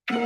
Make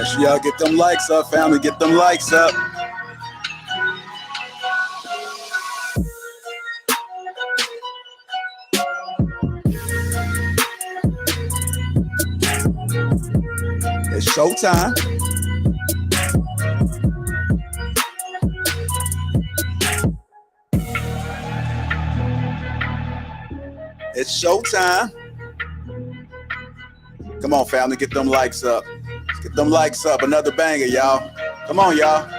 sure y'all get them likes up, family. Get them likes up. It's showtime. It's showtime. Come on, family. Get them likes up. Get them likes up. Another banger, y'all. Come on, y'all.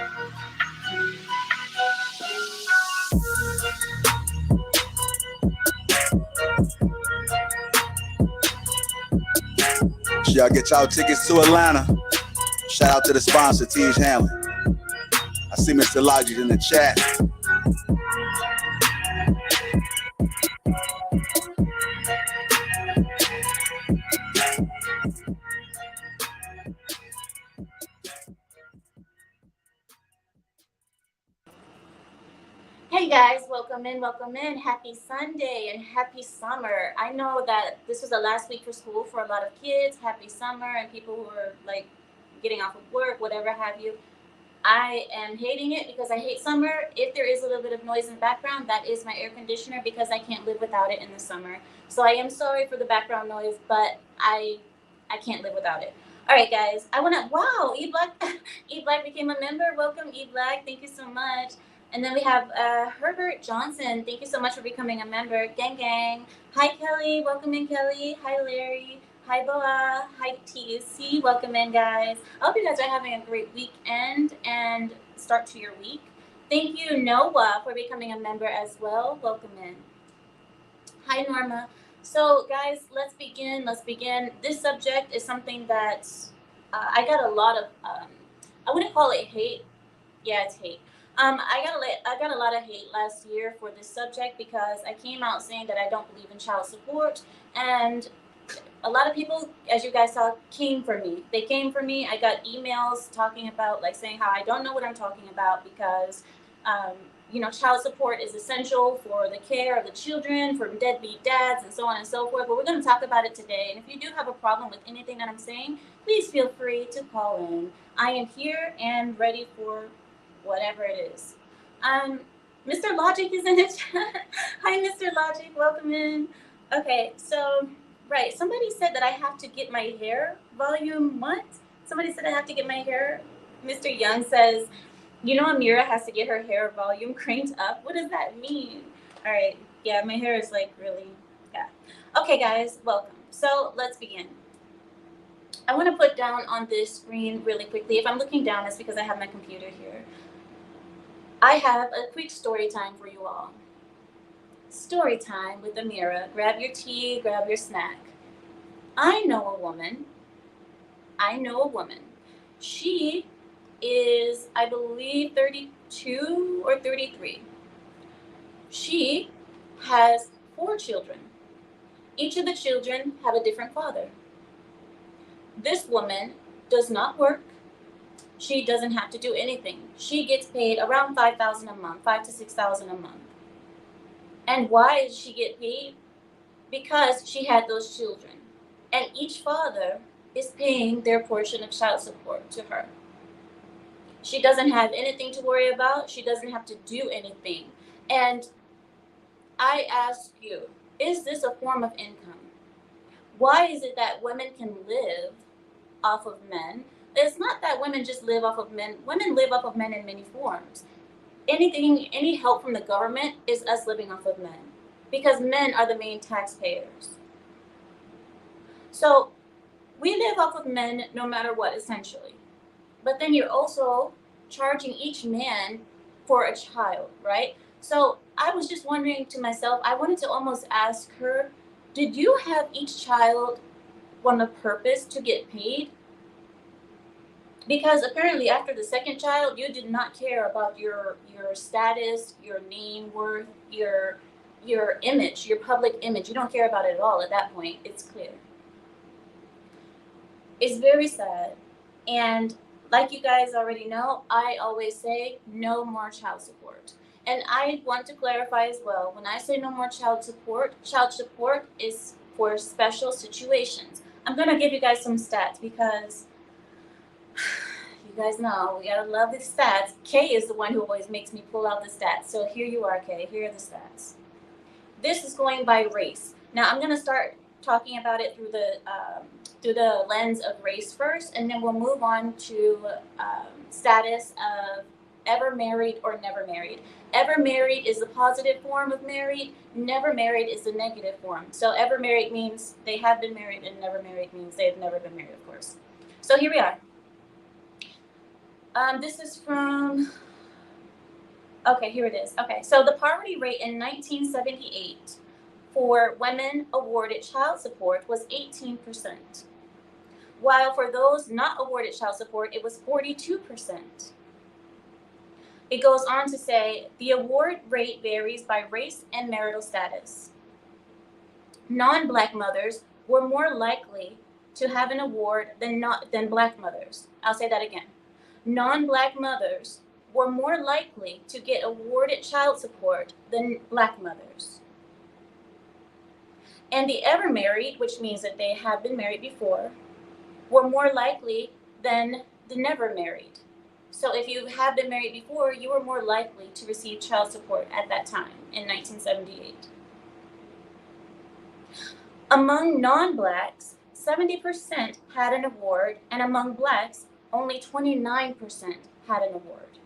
Y'all get y'all tickets to Atlanta. Shout out to the sponsor, Tej Hamlin. I see Mr. Logic in the chat. Hey guys, welcome in. Happy Sunday and happy summer. I know that this was the last week for school for a lot of kids. Happy summer, and people who are like getting off of work, whatever have you. I am hating it because I hate summer. If there is a little bit of noise in the background, that is my air conditioner because I can't live without it in the summer. So I am sorry for the background noise, but I can't live without it. All right, guys. Wow, E Black became a member. Welcome, E Black. Thank you so much. And then we have Herbert Johnson. Thank you so much for becoming a member. Gang, gang. Hi, Kelly. Welcome in, Kelly. Hi, Larry. Hi, Boa. Hi, TUC. Welcome in, guys. I hope you guys are having a great weekend and start to your week. Thank you, Noah, for becoming a member as well. Welcome in. Hi, Norma. So, guys, let's begin. This subject is something that I got a lot of, I wouldn't call it hate. Yeah, it's hate. I got a lot of hate last year for this subject because I came out saying that I don't believe in child support, and a lot of people, as you guys saw, came for me. They came for me. I got emails talking about, like, saying how I don't know what I'm talking about because, child support is essential for the care of the children, for deadbeat dads, and so on and so forth. But we're going to talk about it today. And if you do have a problem with anything that I'm saying, please feel free to call in. I am here and ready for whatever it is. Mr. Logic is in the chat. Hi, Mr. Logic. Welcome in. Okay, so, right. Somebody said that I have to get my hair volume. What? Somebody said I have to get my hair. Mr. Young says, Ameera has to get her hair volume cranked up. What does that mean? All right. Yeah, my hair is like really, yeah. Okay, guys, welcome. So let's begin. I want to put down on this screen really quickly. If I'm looking down, it's because I have my computer here. I have a quick story time for you all. Story time with Ameera. Grab your tea, grab your snack. I know a woman. She is, I believe, 32 or 33. She has 4 children. Each of the children have a different father. This woman does not work. She doesn't have to do anything. She gets paid around $5,000 a month, $5,000 to $6,000 a month. And why does she get paid? Because she had those children. And each father is paying their portion of child support to her. She doesn't have anything to worry about. She doesn't have to do anything. And I ask you, is this a form of income? Why is it that women can live off of men? It's not that women just live off of men. Women live off of men in many forms. any help from the government is us living off of men, because men are the main taxpayers. So we live off of men no matter what, essentially. But then you're also charging each man for a child, right? So I was just wondering to myself, I wanted to almost ask her, did you have each child on a purpose to get paid? Because apparently after the second child, you did not care about your status, your name worth, your image, your public image. You don't care about it at all at that point. It's clear. It's very sad. And like you guys already know, I always say no more child support. And I want to clarify as well, when I say no more child support is for special situations. I'm going to give you guys some stats because you guys know we gotta love the stats. Kay is the one who always makes me pull out the stats. So here you are, Kay. Here are the stats. This is going by race. Now I'm gonna start talking about it through the lens of race first, and then we'll move on to status of ever married or never married. Ever married is the positive form of married. Never married is the negative form. So ever married means they have been married, and never married means they've never been married, of course. So here we are. This is from, okay, here it is. Okay, so the poverty rate in 1978 for women awarded child support was 18%, while for those not awarded child support, it was 42%. It goes on to say the award rate varies by race and marital status. Non-Black mothers were more likely to have an award than Black mothers. I'll say that again. Non-Black mothers were more likely to get awarded child support than Black mothers. And the ever married, which means that they have been married before, were more likely than the never married. So if you have been married before, you were more likely to receive child support at that time in 1978. Among non-Blacks, 70% had an award, and among Blacks, only 29% had an award.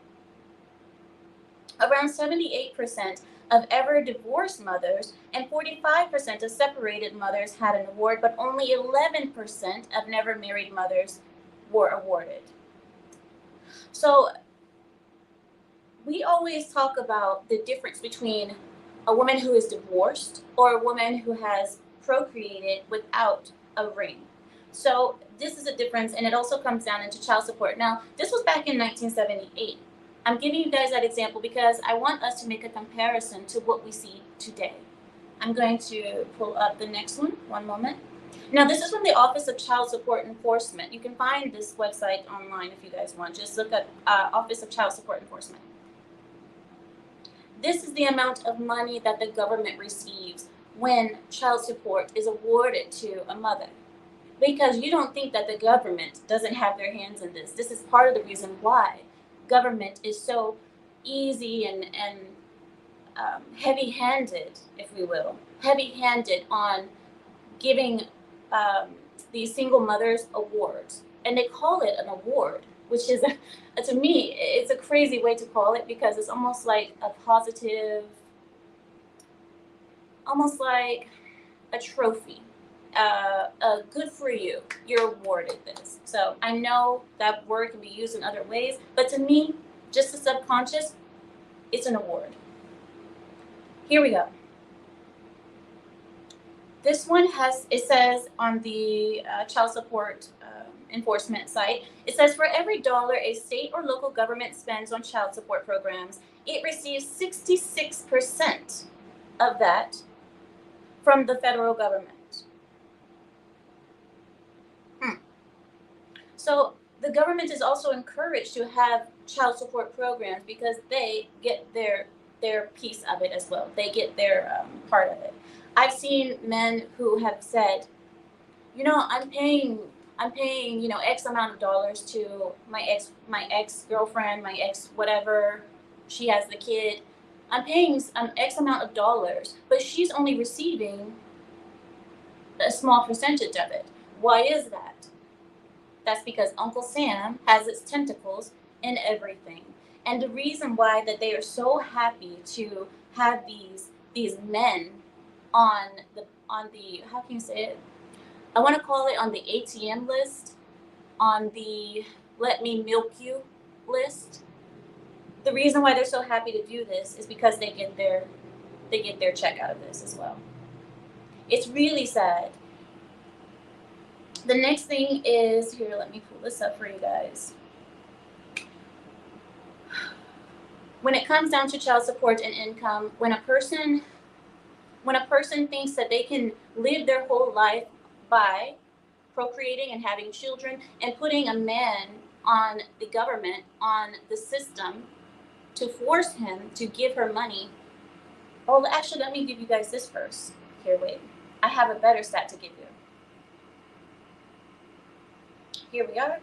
Around 78% of ever divorced mothers and 45% of separated mothers had an award, but only 11% of never married mothers were awarded. So we always talk about the difference between a woman who is divorced or a woman who has procreated without a ring. So this is a difference, and it also comes down into child support. Now, this was back in 1978. I'm giving you guys that example because I want us to make a comparison to what we see today. I'm going to pull up the next one moment. Now, this is from the Office of Child Support Enforcement. You can find this website online if you guys want. Just look at Office of Child Support Enforcement. This is the amount of money that the government receives when child support is awarded to a mother. Because you don't think that the government doesn't have their hands in this. This is part of the reason why government is so easy and heavy-handed, if we will, heavy-handed on giving these single mothers awards. And they call it an award, which is, to me, it's a crazy way to call it because it's almost like a positive, almost like a trophy. Good for you, you're awarded this. So I know that word can be used in other ways, but to me, just the subconscious, it's an award. Here we go. This one it says on the child support enforcement site, it says for every dollar a state or local government spends on child support programs, it receives 66% of that from the federal government. So the government is also encouraged to have child support programs because they get their piece of it as well. They get their part of it. I've seen men who have said, I'm paying, X amount of dollars to my ex-girlfriend, my ex whatever, she has the kid. I'm paying X amount of dollars, but she's only receiving a small percentage of it. Why is that? That's because Uncle Sam has its tentacles in everything. And the reason why that they are so happy to have these men on the how can you say it? I want to call it on the ATM list, on the let me milk you list. The reason why they're so happy to do this is because they get their check out of this as well. It's really sad. The next thing is here, let me pull this up for you guys. When it comes down to child support and income, when a person thinks that they can live their whole life by procreating and having children and putting a man on the government, on the system, to force him to give her money. Oh, actually, let me give you guys this first. Here, wait. I have a better stat to give you. Here we are.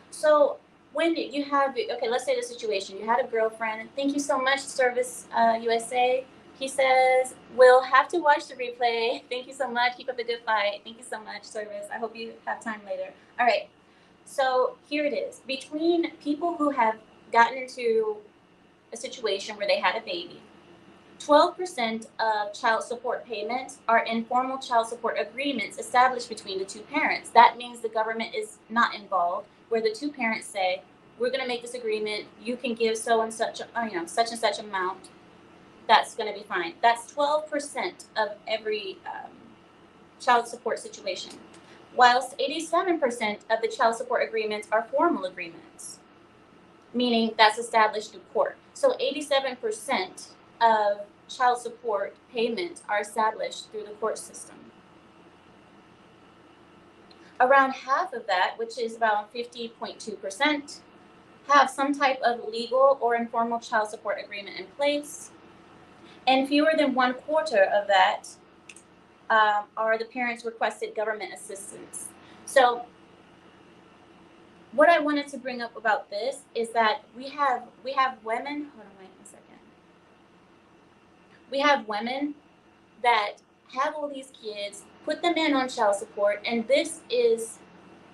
So when you have, okay, let's say the situation. You had a girlfriend. Thank you so much, Service USA. He says, we'll have to watch the replay. Thank you so much. Keep up the good fight. Thank you so much, Service. I hope you have time later. All right. So here it is. Between people who have gotten into a situation where they had a baby, 12% of child support payments are informal child support agreements established between the two parents. That means the government is not involved, where the two parents say, we're going to make this agreement. You can give so and such, such and such amount. That's going to be fine. That's 12% of every child support situation. Whilst 87% of the child support agreements are formal agreements, meaning that's established through court. So 87% of child support payments are established through the court system. Around half of that, which is about 50.2%, have some type of legal or informal child support agreement in place. And fewer than 1/4 of that are the parents' requested government assistance. So what I wanted to bring up about this is that we have women, hold on, wait a second. We have women that have all these kids, put them in on child support, and this is,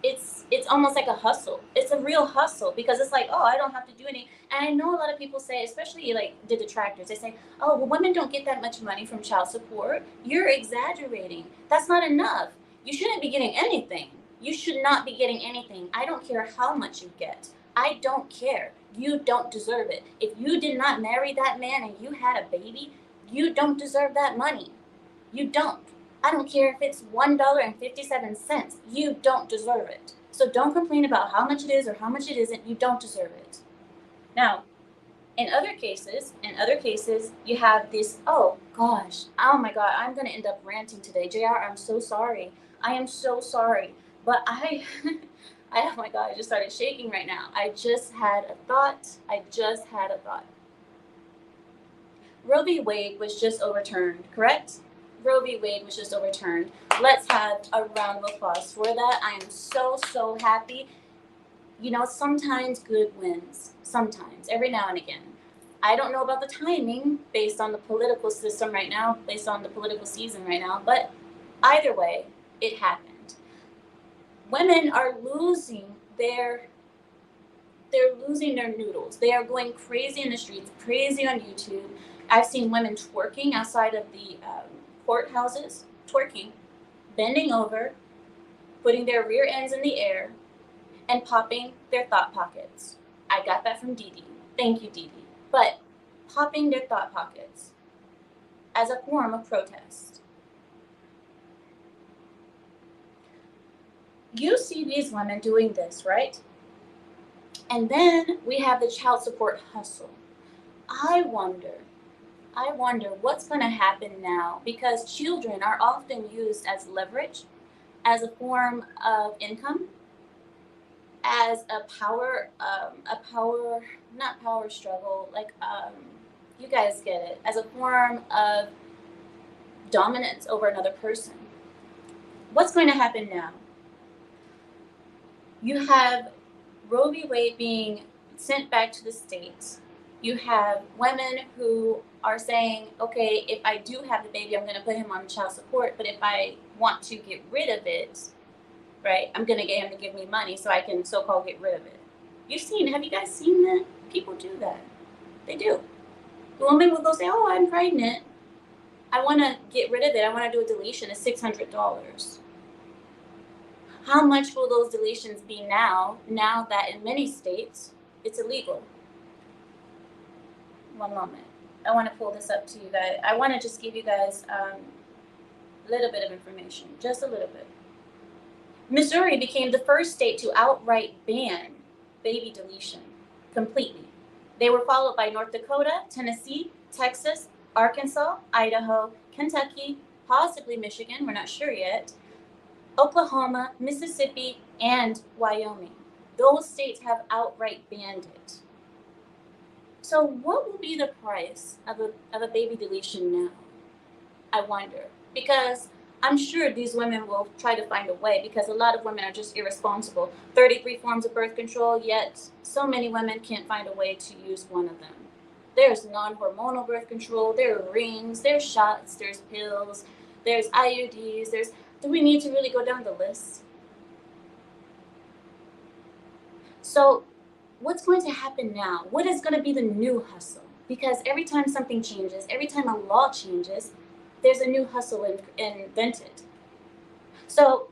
it's almost like a hustle. It's a real hustle because it's like, oh, I don't have to do any. And I know a lot of people say, especially like the detractors, they say, oh, well, women don't get that much money from child support. You're exaggerating. That's not enough. You shouldn't be getting anything. You should not be getting anything. I don't care how much you get. I don't care. You don't deserve it. If you did not marry that man and you had a baby, you don't deserve that money. You don't. I don't care if it's $1.57. You don't deserve it. So don't complain about how much it is or how much it isn't. You don't deserve it. Now, in other cases, you have this, oh gosh, oh my God, I'm going to end up ranting today. JR, I'm so sorry. I am so sorry. But oh my God, I just started shaking right now. I just had a thought. Roe v. Wade was just overturned, correct? Roe v. Wade was just overturned. Let's have a round of applause for that. I am so, so happy. You know, sometimes good wins. Sometimes, every now and again. I don't know about the timing based on the political system right now, based on the political season right now, but either way, it happened. Women are losing they're losing their noodles. They are going crazy in the streets, crazy on YouTube. I've seen women twerking outside of the courthouses, twerking, bending over, putting their rear ends in the air, and popping their thought pockets. I got that from Dee Dee. Thank you, Dee Dee. But popping their thought pockets as a form of protest. You see these women doing this, right? And then we have the child support hustle. I wonder what's going to happen now, because children are often used as leverage, as a form of income, as a power not power struggle, like you guys get it, as a form of dominance over another person. What's going to happen now? You have Roe v. Wade being sent back to the states. You have women who are saying, okay, if I do have the baby, I'm going to put him on child support, but if I want to get rid of it, right, I'm going to get him to give me money so I can so-called get rid of it. Have you guys seen that? People do that. They do. The woman will go say, oh, I'm pregnant. I want to get rid of it. I want to do a deletion. It's $600. How much will those deletions be now that in many states it's illegal? One moment. I want to pull this up to you guys. I want to just give you guys a little bit of information, just a little bit. Missouri became the first state to outright ban baby deletion completely. They were followed by North Dakota, Tennessee, Texas, Arkansas, Idaho, Kentucky, possibly Michigan, we're not sure yet, Oklahoma, Mississippi, and Wyoming. Those states have outright banned it. So what will be the price of a baby deletion now? I wonder. Because I'm sure these women will try to find a way, because a lot of women are just irresponsible. 33 forms of birth control, yet so many women can't find a way to use one of them. There's non-hormonal birth control, there are rings, there's shots, there's pills, there's IUDs, do we need to really go down the list? So what's going to happen now? What is going to be the new hustle? Because every time something changes, every time a law changes, there's a new hustle invented. So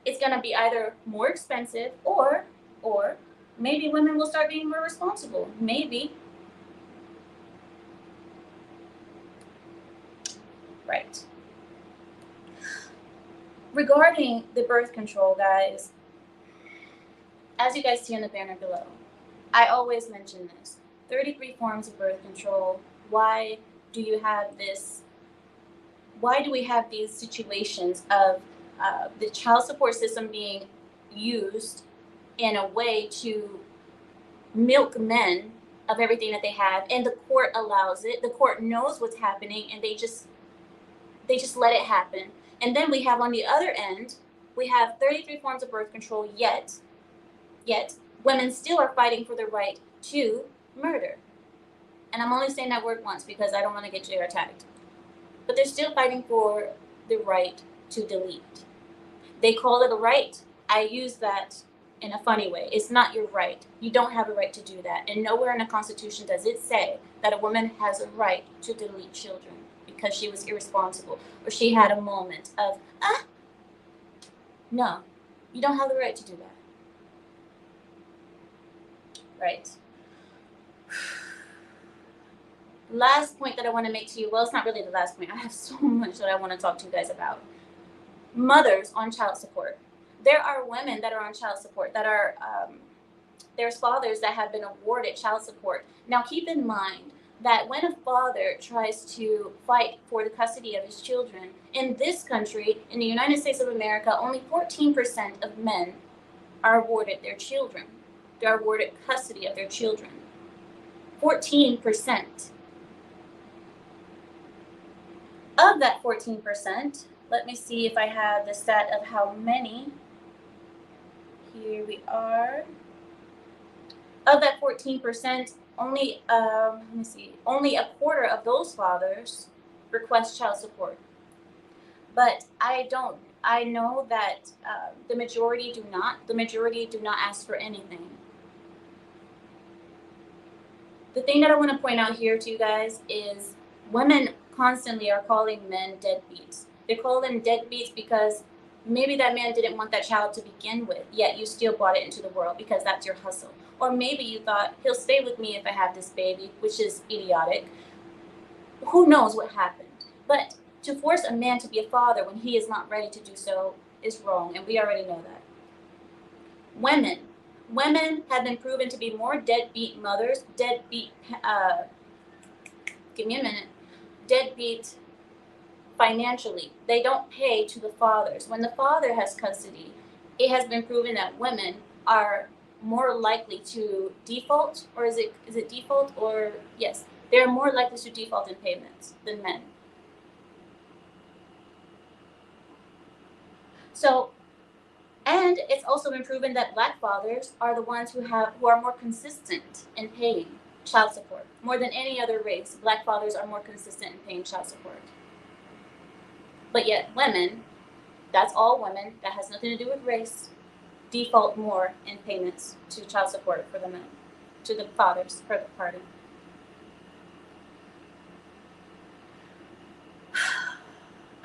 it's going to be either more expensive or maybe women will start being more responsible. Maybe. Right. Regarding the birth control, guys, as you guys see in the banner below, I always mention this. 33 forms of birth control. Why do you have this? Why do we have these situations of the child support system being used in a way to milk men of everything that they have, and the court allows it? The court knows what's happening, and they just let it happen. And then we have on the other end, we have 33 forms of birth control, yet women still are fighting for the right to murder. And I'm only saying that word once because I don't want to get jail tagged. But they're still fighting for the right to delete. They call it a right. I use that in a funny way. It's not your right. You don't have a right to do that. And nowhere in the Constitution does it say that a woman has a right to delete children because she was irresponsible or she had a moment of, no, you don't have the right to do that. Right. Last point that I want to make to you, well, it's not really the last point. I have so much that I want to talk to you guys about. Mothers on child support. There are women that are on child support that are, there's fathers that have been awarded child support. Now, keep in mind that when a father tries to fight for the custody of his children, in this country, in the United States of America, only 14% of men are awarded their children. They're awarded custody of their children. 14%. Of that 14%, let me see if I have the stat of how many. Here we are. Of that 14%, only only a quarter of those fathers request child support. But I know that the majority do not. The majority do not ask for anything. The thing that I want to point out here to you guys is women constantly are calling men deadbeats. They call them deadbeats because maybe that man didn't want that child to begin with, yet you still brought it into the world because that's your hustle. Or maybe you thought, he'll stay with me if I have this baby, which is idiotic. Who knows what happened? But to force a man to be a father when he is not ready to do so is wrong, and we already know that. Women have been proven to be more deadbeat mothers, deadbeat financially. They don't pay to the fathers. When the father has custody, it has been proven that women are more likely to default, or is it default, or yes, they're more likely to default in payments than men. So, and it's also been proven that Black fathers are the ones who are more consistent in paying child support. More than any other race, Black fathers are more consistent in paying child support. But yet women, that's all women, that has nothing to do with race, default more in payments to child support for the men, to the fathers, pardon.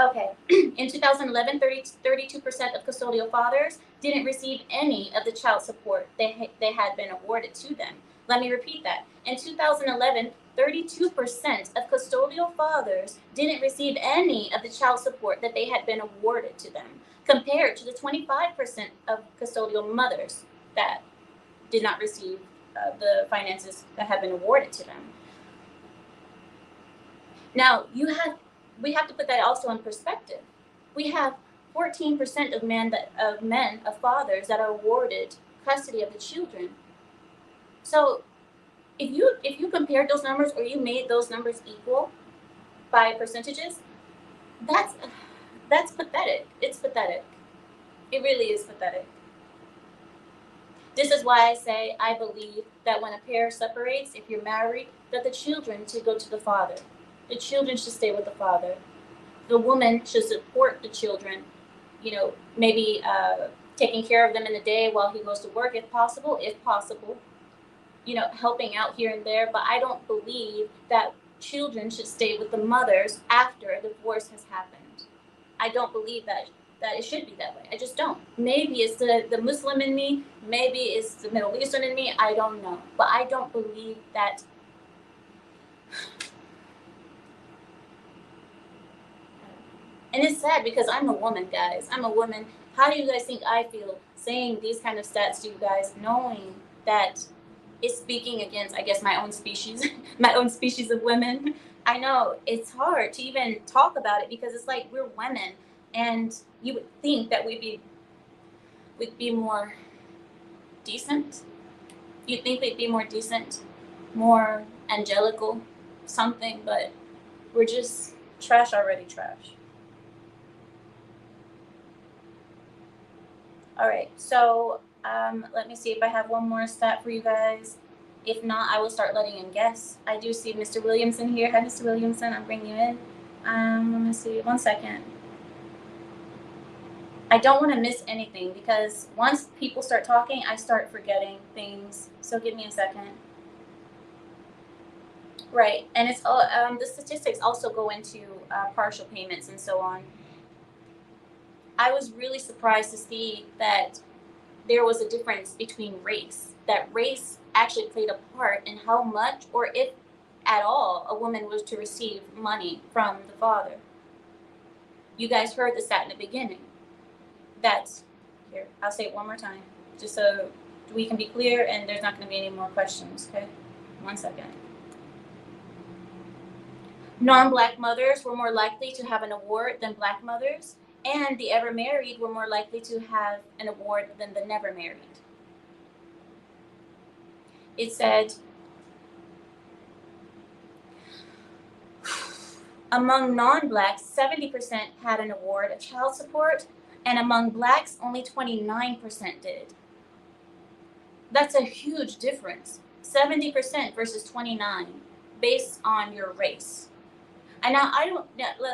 Okay, in 2011, 32% of custodial fathers didn't receive any of the child support they had been awarded to them. Let me repeat that. In 2011, 32% of custodial fathers didn't receive any of the child support that they had been awarded to them, compared to the 25% of custodial mothers that did not receive the finances that had been awarded to them. Now, we have to put that also in perspective. We have 14% of fathers that are awarded custody of the children. So if you compared those numbers, or you made those numbers equal by percentages, that's pathetic. It's pathetic. It really is pathetic. This is why I say I believe that when a pair separates, if you're married, that the children should go to the father. The children should stay with the father. The woman should support the children, maybe taking care of them in the day while he goes to work, if possible, helping out here and there. But I don't believe that children should stay with the mothers after a divorce has happened. I don't believe that it should be that way. I just don't. Maybe it's the Muslim in me, maybe it's the Middle Eastern in me, I don't know. But I don't believe that. And it's sad because I'm a woman, guys. I'm a woman. How do you guys think I feel saying these kind of stats to you guys, knowing that it's speaking against, I guess, my own species, my own species of women? I know it's hard to even talk about it because it's like we're women, and you would think that we'd be more decent. You'd think we'd be more decent, more angelical, something, but we're just trash already, trash. All right, so let me see if I have one more stat for you guys. If not, I will start letting him guess. I do see Mr. Williamson here. Hi, Mr. Williamson. I'm bringing you in. Let me see. 1 second. I don't want to miss anything because once people start talking, I start forgetting things. So give me a second. Right, and it's all the statistics also go into partial payments and so on. I was really surprised to see that there was a difference between race, that race actually played a part in how much, or if at all, a woman was to receive money from the father. You guys heard the stat in the beginning. That's, here, I'll say it one more time, just so we can be clear and there's not going to be any more questions, okay? 1 second. Non-Black mothers were more likely to have an award than Black mothers, and the ever married were more likely to have an award than the never married. It said, among non-Blacks, 70% had an award of child support, and among Blacks, only 29% did. That's a huge difference, 70% versus 29, based on your race. And now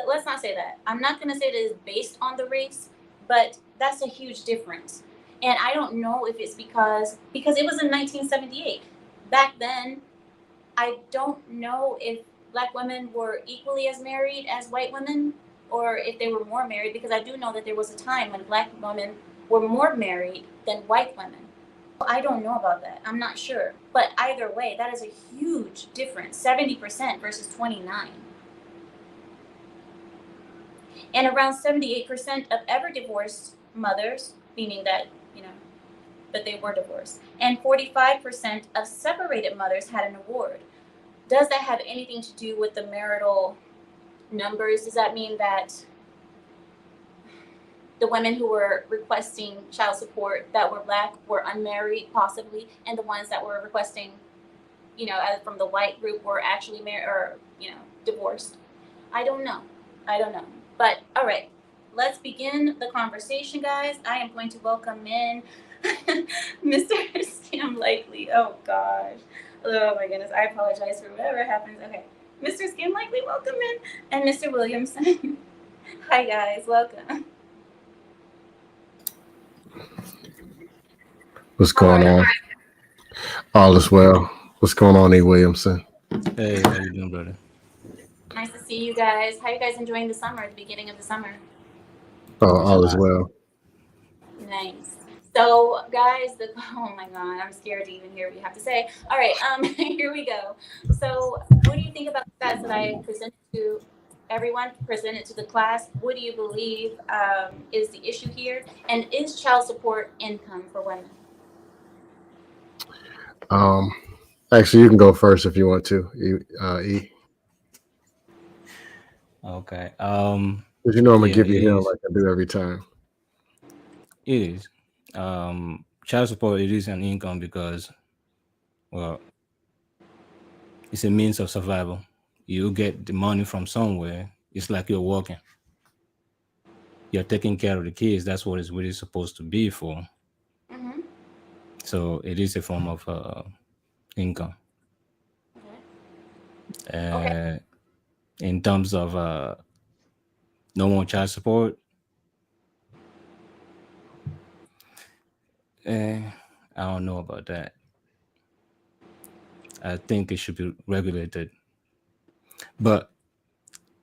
let's not say that. I'm not gonna say that it's based on the race, but that's a huge difference. And I don't know if it's because it was in 1978. Back then, I don't know if Black women were equally as married as white women, or if they were more married, because I do know that there was a time when Black women were more married than white women. I don't know about that. I'm not sure. But either way, that is a huge difference, 70% versus 29. And around 78% of ever divorced mothers, meaning that, that they were divorced, and 45% of separated mothers had an award. Does that have anything to do with the marital numbers? Does that mean that the women who were requesting child support that were Black were unmarried, possibly, and the ones that were requesting, from the white group were actually married or, divorced? I don't know. But all right, let's begin the conversation, guys. I am going to welcome in Mr. Scam Likely. Oh gosh. Oh my goodness. I apologize for whatever happens. Okay. Mr. Scam Likely, welcome in. And Mr. Williamson. Hi guys, welcome. What's going on? All is well. What's going on, E. Williamson? Hey, how you doing, brother? Nice to see you guys. How are you guys enjoying the summer, the beginning of the summer? All is well. Nice. So, guys, oh my God, I'm scared to even hear what you have to say. All right, here we go. So, what do you think about the stats that I presented to everyone, presented to the class? What do you believe is the issue here? And is child support income for women? Actually, you can go first if you want to. E. Okay. Because you know I'm gonna Yeah, give it you hell is. like I do every time. It is. Child support, it is an income because, well, it's a means of survival. You get the money from somewhere. It's like you're working. You're taking care of the kids. That's what it's really supposed to be for. Mm-hmm. So it is a form of income. Okay. In terms of no more child support, I don't know about that. I think it should be regulated. But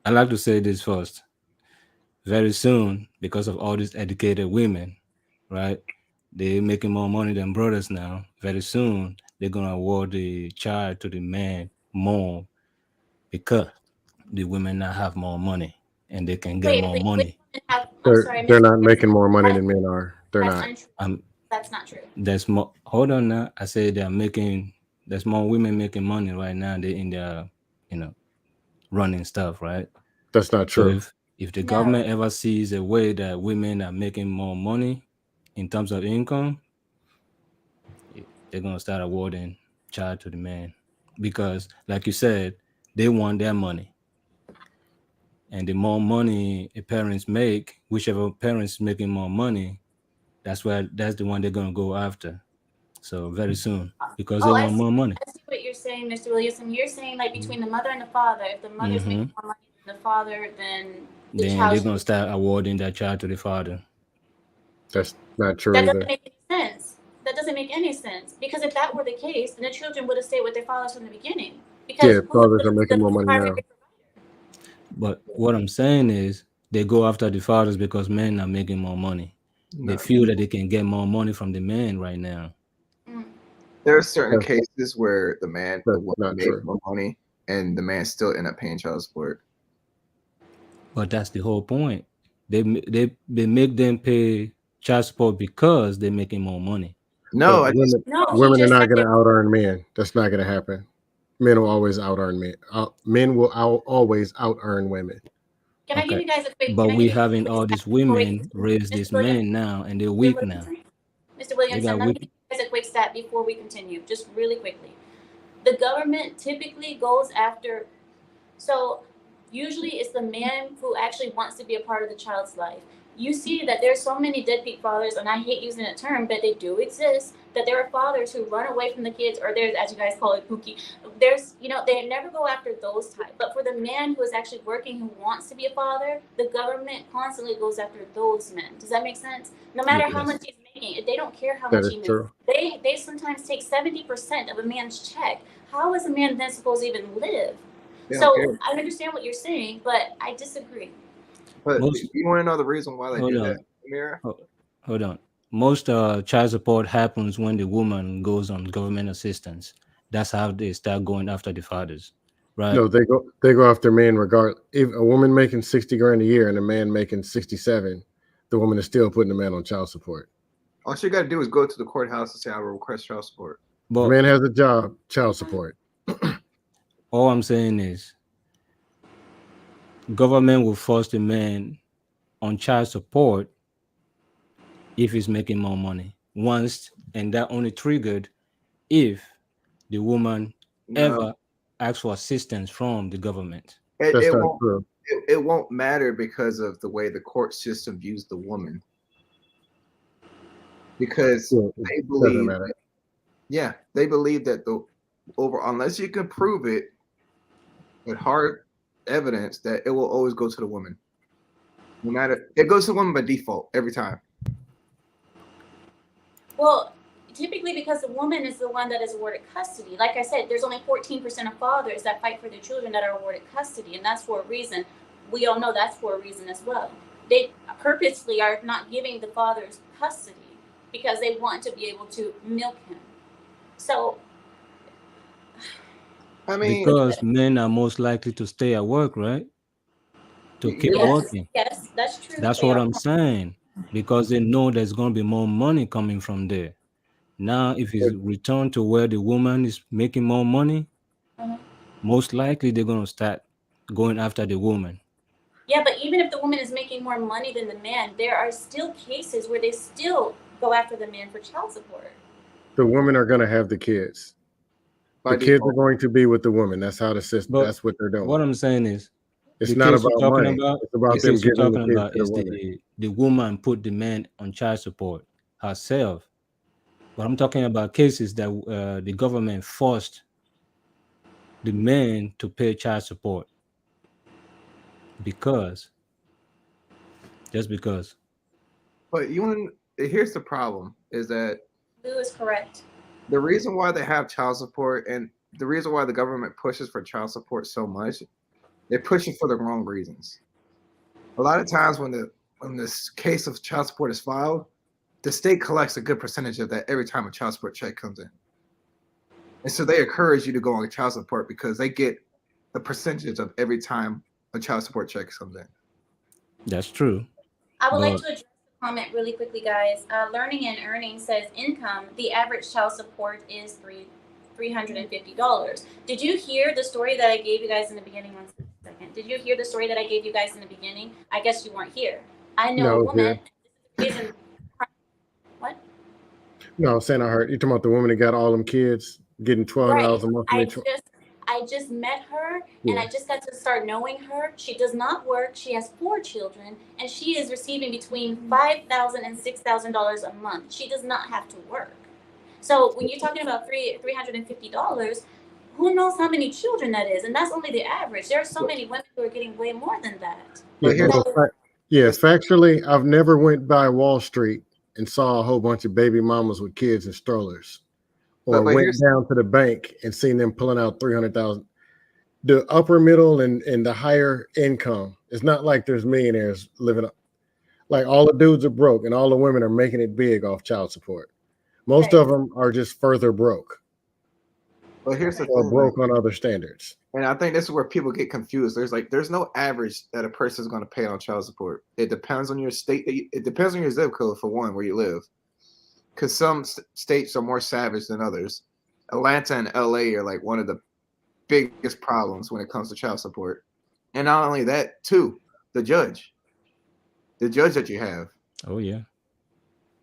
I like to say this first. Very soon, because of all these educated women, right? They're making more money than brothers now. Very soon, they're gonna award the child to the man more because the women now have more money and they can get more Wait. Which money. women have? I'm They're sorry, they're Mr. not making Williamson. more money than men are. They're That's not. untrue. Um, That's not true. there's more. Hold on now. I say they're making. There's more women making money right now. They in their, you know, running stuff, right? That's not So true. if the No. government ever sees a way that women are making more money in terms of income, they're gonna start awarding child to the man because, like you said, they want their money, and the more money a parents make, whichever parents making more money, that's the one they're gonna go after. So very soon because they Oh, want more money. I see what you're saying, Mr. Williamson. You're saying like between the mother and the father, if the mother's Mm-hmm. making more money than the father, then the Then they're child should gonna be. start awarding that child to the father. That's not true That doesn't either. make any sense. That doesn't make any sense because if that were the case, then the children would have stayed with their fathers from the beginning. Because Yeah, who is fathers are making more the money primary now. But what I'm saying is they go after the fathers because men are making more money. They No. feel that they can get more money from the men right now. Mm. There are certain That's, cases where the that's woman not made true. more money and the man still end up paying child support. But that's the whole point. They make them pay child support because they're making more money. No, But I just No, he women are just not said going it. to out earn men. That's not going to happen. Men will always out earn men. Men will always out earn women. Can I give Okay. you guys a quick? But Can I we give you guys a having quick all stat these before we women continue? raise Mr. these Williams, men now and they're Mr. weak now. Williamson, Mr. They got Williamson, let me weak. give you guys a quick stat before we continue, just really quickly. The government typically goes after. So usually it's the man who actually wants to be a part of the child's life. You see that there's so many deadbeat fathers, and I hate using that term, but they do exist, that there are fathers who run away from the kids, or there's, as you guys call it, pookie. There's, they never go after those type. But for the man who is actually working, who wants to be a father, the government constantly goes after those men. Does that make sense? No matter how Yes. much he's making, they don't care how That much is he makes. true. They sometimes take 70% of a man's check. How is a man then supposed to even live? they don't So care. I understand what you're saying, but I disagree. But Most you want to know the reason why they hold do on. that, Ameera? Hold on. Most child support happens when the woman goes on government assistance. That's how they start going after the fathers, right? No, they go after men regard. If a woman making 60 grand a year and a man making 67, the woman is still putting the man on child support. All you got to do is go to the courthouse and say, I will request child support. If a But man has a job, child support. all I'm saying is government will force the man on child support if he's making more money once, and that only triggered if the woman No, ever asks for assistance from the government. it, That's it not won't. true. It won't matter because of the way the court system views the woman. Because Yeah, they it doesn't believe, matter. yeah, they believe that unless you can prove it with hard evidence, that it will always go to the woman. No matter, it goes to the woman by default every time. Well, typically because the woman is the one that is awarded custody. Like I said, there's only 14% of fathers that fight for their children that are awarded custody, and that's for a reason. We all know that's for a reason as well. They purposely are not giving the fathers custody because they want to be able to milk him. So, I mean, Because men are most likely to stay at work, right? To keep yes, working. yes, that's true. That's They what are. I'm saying. Because they know there's going to be more money coming from there. Now, if it's returned to where the woman is making more money, Mhm. most likely they're going to start going after the woman. Yeah, but even if the woman is making more money than the man, there are still cases where they still go after the man for child support. The women are going to have the kids. by The kids are default. going to be with the woman. That's how the system. But That's what they're doing. what I'm saying is, It's the not case you're about talking money. about, It's about the them case you're giving the talking kids about to the is woman. the woman put the man on child support herself. But I'm talking about cases that the government forced the man to pay child support just because. But here's the problem: is that Lou is correct. the reason why they have child support and the reason why the government pushes for child support so much, they're pushing for the wrong reasons. A lot of times when this case of child support is filed, the state collects a good percentage of that every time a child support check comes in. And so they encourage you to go on child support because they get a percentage of every time a child support check comes in. That's true. I would like But to address the comment really quickly, guys. Learning and Earning says income, the average child support is $350. Did you hear the story that I gave you guys in the beginning? 1 second. Did you hear the story that I gave you guys in the beginning? I guess you weren't here. I know No, a woman. yeah. Isn't what? No, I'm saying I heard you talking about the woman that got all them kids getting $1,200 Right. a month. I just met her Yeah. and I just got to start knowing her. She does not work. She has 4 children and she is receiving between $5,000 and $6,000 a month. She does not have to work. So when you're talking about $350, who knows how many children that is? And that's only the average. There are so many women who are getting way more than that. Yeah, But here's factually, I've never went by Wall Street and saw a whole bunch of baby mamas with kids in strollers, or but went here's down to the bank and seen them pulling out $300,000. The upper middle and the higher income, it's not like there's millionaires living up. Like all the dudes are broke and all the women are making it big off child support. Most Right. of them are just further broke but here's the or thing, broke on other standards. and I think this is where people get confused. There's no average that a person is going to pay on child support. It depends on your state. It depends on your zip code for one, where you live, because some states are more savage than others. Atlanta and LA are like one of the biggest problems when it comes to child support. And not only that, too, the judge that you have. oh yeah.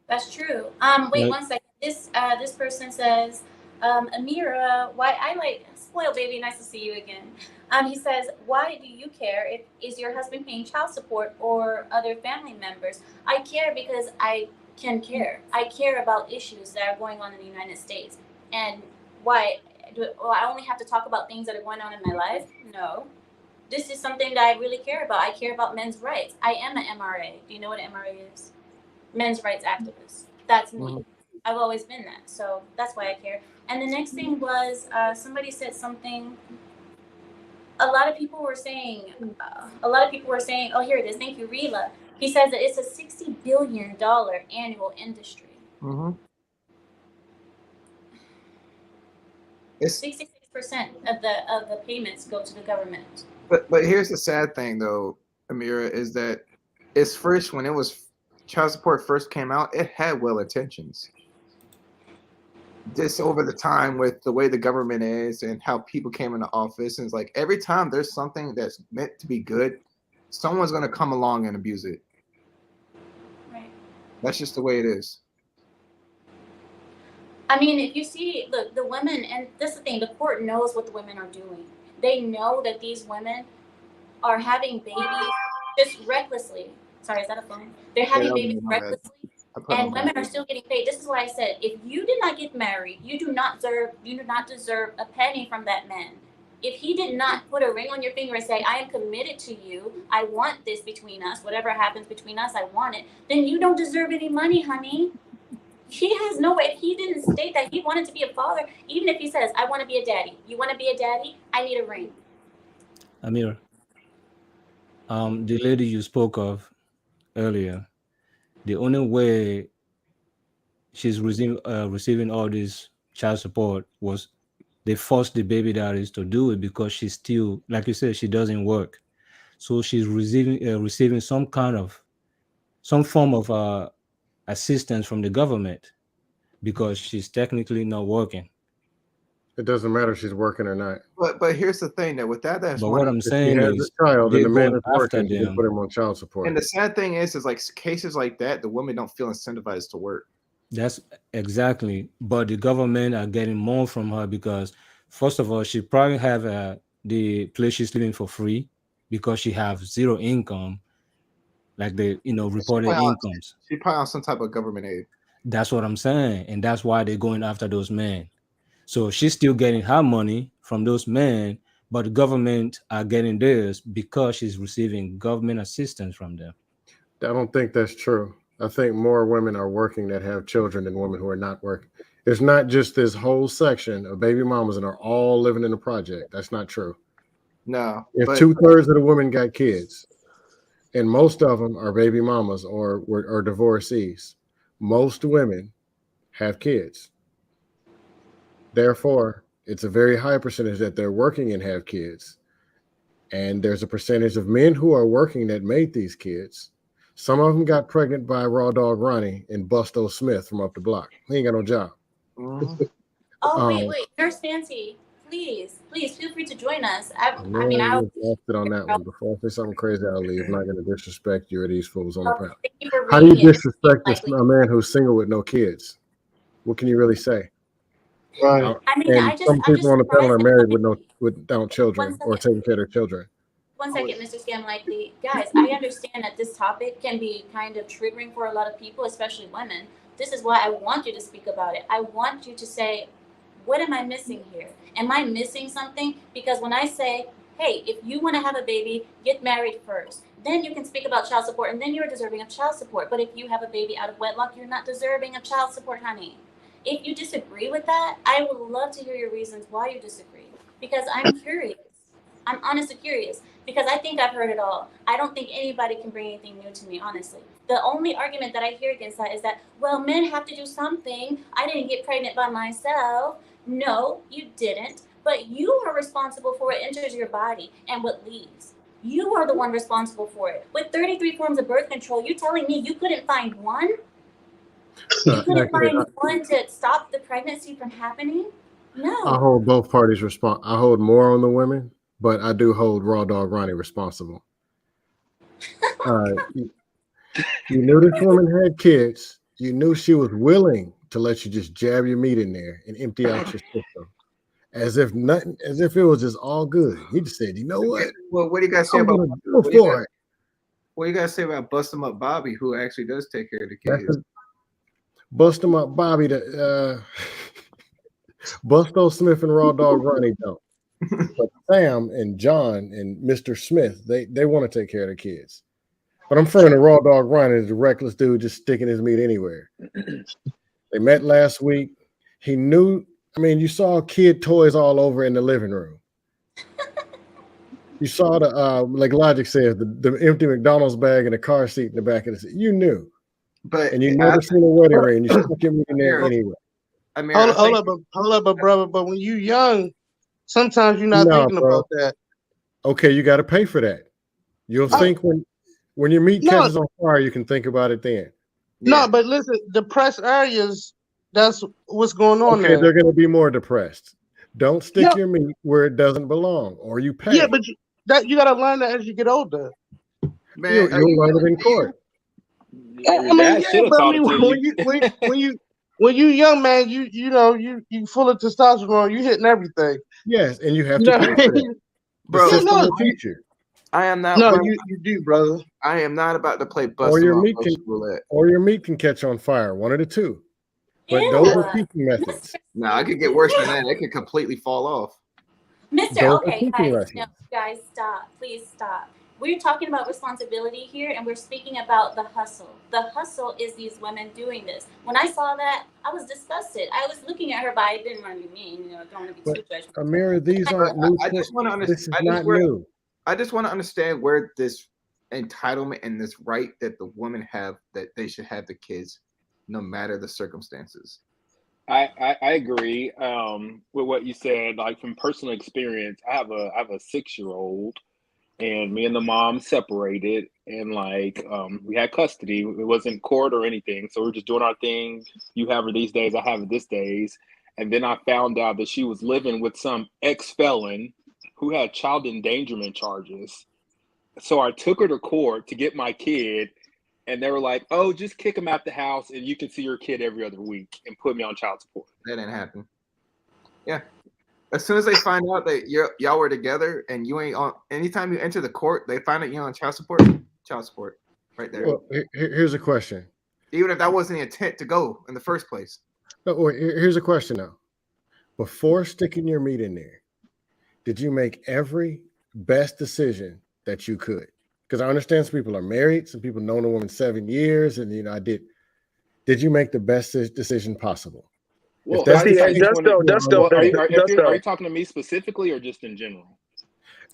That's true. Wait Like, 1 second. This person says, Ameera, why I like spoiled baby, nice to see you again. He says, why do you care if is your husband paying child support or other family members? I care because I can care. I care about issues that are going on in the United States. And why I only have to talk about things that are going on in my life? No. This is something that I really care about. I care about men's rights. I am an MRA. Do you know what an MRA is? Men's rights activist. That's me. I've always been that. So that's why I care. And the next thing was somebody said something. A lot of people were saying, oh, here it is. Thank you, Rila. He says that it's a $60 billion annual industry. Mm-hmm. It's 66% of the payments go to the government. but here's the sad thing though, Ameera, is that it's first when it was child support first came out, it had well intentions. Just over the time with the way the government is and how people came into office, and it's like every time there's something that's meant to be good, someone's gonna come along and abuse it. Right. That's just the way it is. I mean, if you see, look, the women, and this is the thing, the court knows what the women are doing. They know that these women are having babies just recklessly. Sorry, is that a phone? They're having babies recklessly, and women are still getting paid. This is why I said, if you did not get married, you do not deserve a penny from that man. If he did not put a ring on your finger and say, I am committed to you, I want this between us, whatever happens between us, I want it, then you don't deserve any money, honey. He has no way. He didn't state that he wanted to be a father. Even if he says, I want to be a daddy. You want to be a daddy? I need a ring. Ameera, the lady you spoke of earlier, the only way she's receiving all this child support was they forced the baby daddies to do it because she's still, like you said, she doesn't work. So she's receiving some form of assistance from the government because she's technically not working. It doesn't matter if she's working or not. But here's the thing that with that's But one. what I'm If she saying has is a child they're and the man going is after working, you can them. put him on child support. And the sad thing is like cases like that, the women don't feel incentivized to work. That's exactly. But the government are getting more from her because, first of all, she probably have the place she's living for free because she have zero income, like the reported incomes. She probably on some type of government aid. That's what I'm saying, and that's why they're going after those men. So she's still getting her money from those men, but the government are getting theirs because she's receiving government assistance from them. I don't think that's true. I think more women are working that have children than women who are not working. It's not just this whole section of baby mamas and are all living in the project. That's not true. No. If 2/3 of the women got kids, and most of them are baby mamas or divorcees, most women have kids. Therefore, it's a very high percentage that they're working and have kids. And there's a percentage of men who are working that made these kids. Some of them got pregnant by Raw Dog Ronnie and Busto Smith from up the block. He ain't got no job. Oh, wait. Nurse Fancy, please feel free to join us. I mean, I was on that one. Before I say something crazy, I'll leave. I'm not going to disrespect you or these fools on the panel. How do you disrespect a man who's single with no kids? What can you really say? Right. I mean, some people on the panel are married without children or taking care of their children. One second, Mr. Scam Likely. Guys, I understand that this topic can be kind of triggering for a lot of people, especially women. This is why I want you to speak about it. I want you to say, what am I missing here? Am I missing something? Because when I say, hey, if you want to have a baby, get married first. Then you can speak about child support, and then you're deserving of child support. But if you have a baby out of wedlock, you're not deserving of child support, honey. If you disagree with that, I would love to hear your reasons why you disagree. Because I'm curious. I'm honestly curious. Because I think I've heard it all. I don't think anybody can bring anything new to me, honestly. The only argument that I hear against that is that, well, men have to do something. I didn't get pregnant by myself. No, you didn't. But you are responsible for what enters your body and what leaves. You are the one responsible for it. With 33 forms of birth control, you're telling me you couldn't find one? You couldn't find one to stop the pregnancy from happening? No. I hold both parties responsible. I hold more on the women, but I do hold Raw Dog Ronnie responsible. You knew this woman had kids. You knew she was willing to let you just jab your meat in there and empty out your system. As if it was just all good. He just said, you know what? Well, what do you guys say about what do you guys say about Bust 'em Up Bobby, who actually does take care of the kids? Bust 'em Up Bobby, Busto Smith and Raw Dog Ronnie don't. But Sam and John and Mr. Smith, they want to take care of the kids. But I'm referring to Raw Dog Ronnie as a reckless dude just sticking his meat anywhere. They met last week. He knew, you saw kid toys all over in the living room. You saw the, like Logic says, the empty McDonald's bag and the car seat in the back of the seat. You knew. And you never seen a wedding ring. You stuck him in there anyway. Hold up, brother. But when you young, sometimes you're not thinking about that. Okay, you got to pay for that. You'll think when your meat catches on fire, you can think about it then. No, but listen, depressed areas, that's what's going on there. They're going to be more depressed. Don't stick your meat where it doesn't belong, or you pay. Yeah, but you got to learn that as you get older. Man, you'll learn it in court. When you young man, you full of testosterone, you hitting everything. Yes, and you have to pay for that. Bro, teacher. I am not. No, you do, brother. I am not about to play Bust 'em Up. Or your meat can catch on fire. One of the two. But those are teaching methods. No, I could get worse than that. It could completely fall off. Guys, stop. Please stop. we're talking about responsibility here, and we're speaking about the hustle. The hustle is these women doing this. When I saw that, I was disgusted. I was looking at her, but I didn't want to be mean. Don't want to be too judgmental. Ameera, these aren't new. I just want to understand. This is not new. I just want to understand where this entitlement and this right that the women have, that they should have the kids no matter the circumstances. I agree with what you said. Like, from personal experience, I have a 6-year-old, and me and the mom separated, and we had custody. It wasn't court or anything, so we're just doing our thing. You have her these days, I have her this days. And then I found out that she was living with some ex-felon who had child endangerment charges. So I took her to court to get my kid, and they were like, "Oh, just kick him out the house, and you can see your kid every other week," and put me on child support. That didn't happen. Yeah. As soon as they find out that y'all were together and you ain't on, anytime you enter the court, they find out you're on child support right there. Well, here's a question. Even if that wasn't the intent to go in the first place. No, here's a question now. Before sticking your meat in there, did you make every best decision that you could? Because I understand some people are married, some people know the woman 7 years, and I did. Did you make the best decision possible? Well, are you talking to me specifically or just in general?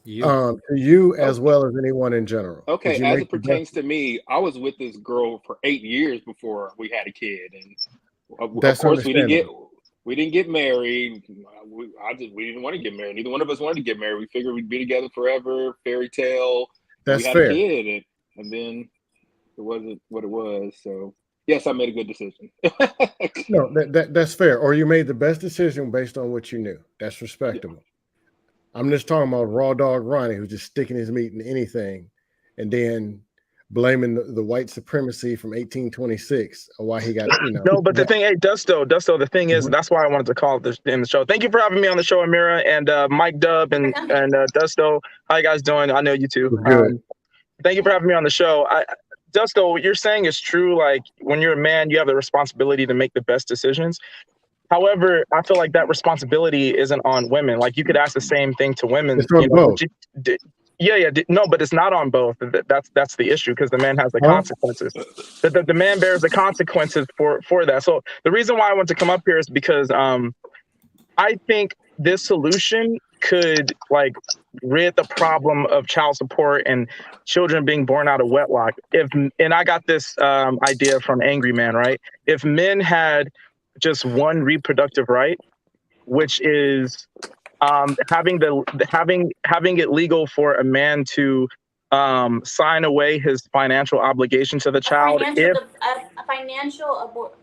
You as well as anyone in general. Okay, as it pertains to me, I was with this girl for 8 years before we had a kid, and of course we didn't get married. We didn't want to get married. Neither one of us wanted to get married. We figured we'd be together forever, fairy tale. That's we had fair. A kid, and then it wasn't what it was. So yes, I made a good decision. No, that's fair. Or you made the best decision based on what you knew. That's respectable. Yeah. I'm just talking about raw dog Ronnie, who's just sticking his meat in anything, and then blaming the white supremacy from 1826 or why he got, No, but the thing, hey, Dusto, the thing is, that's why I wanted to call this in the show. Thank you for having me on the show, Ameera, and Mike Dub and Dusto. How you guys doing? I know you too. Thank you for having me on the show. Dusto, what you're saying is true. Like, when you're a man, you have the responsibility to make the best decisions. However, I feel like that responsibility isn't on women. Like, you could ask the same thing to women. It's on both. No, but it's not on both. That's the issue, because the man has the consequences. The man bears the consequences for that. So the reason why I want to come up here is because I think this solution could rid the problem of child support and children being born out of wedlock. And I got this idea from Angry Man, right? If men had just one reproductive right, which is having it legal for a man to sign away his financial obligation to the child. A financial abort.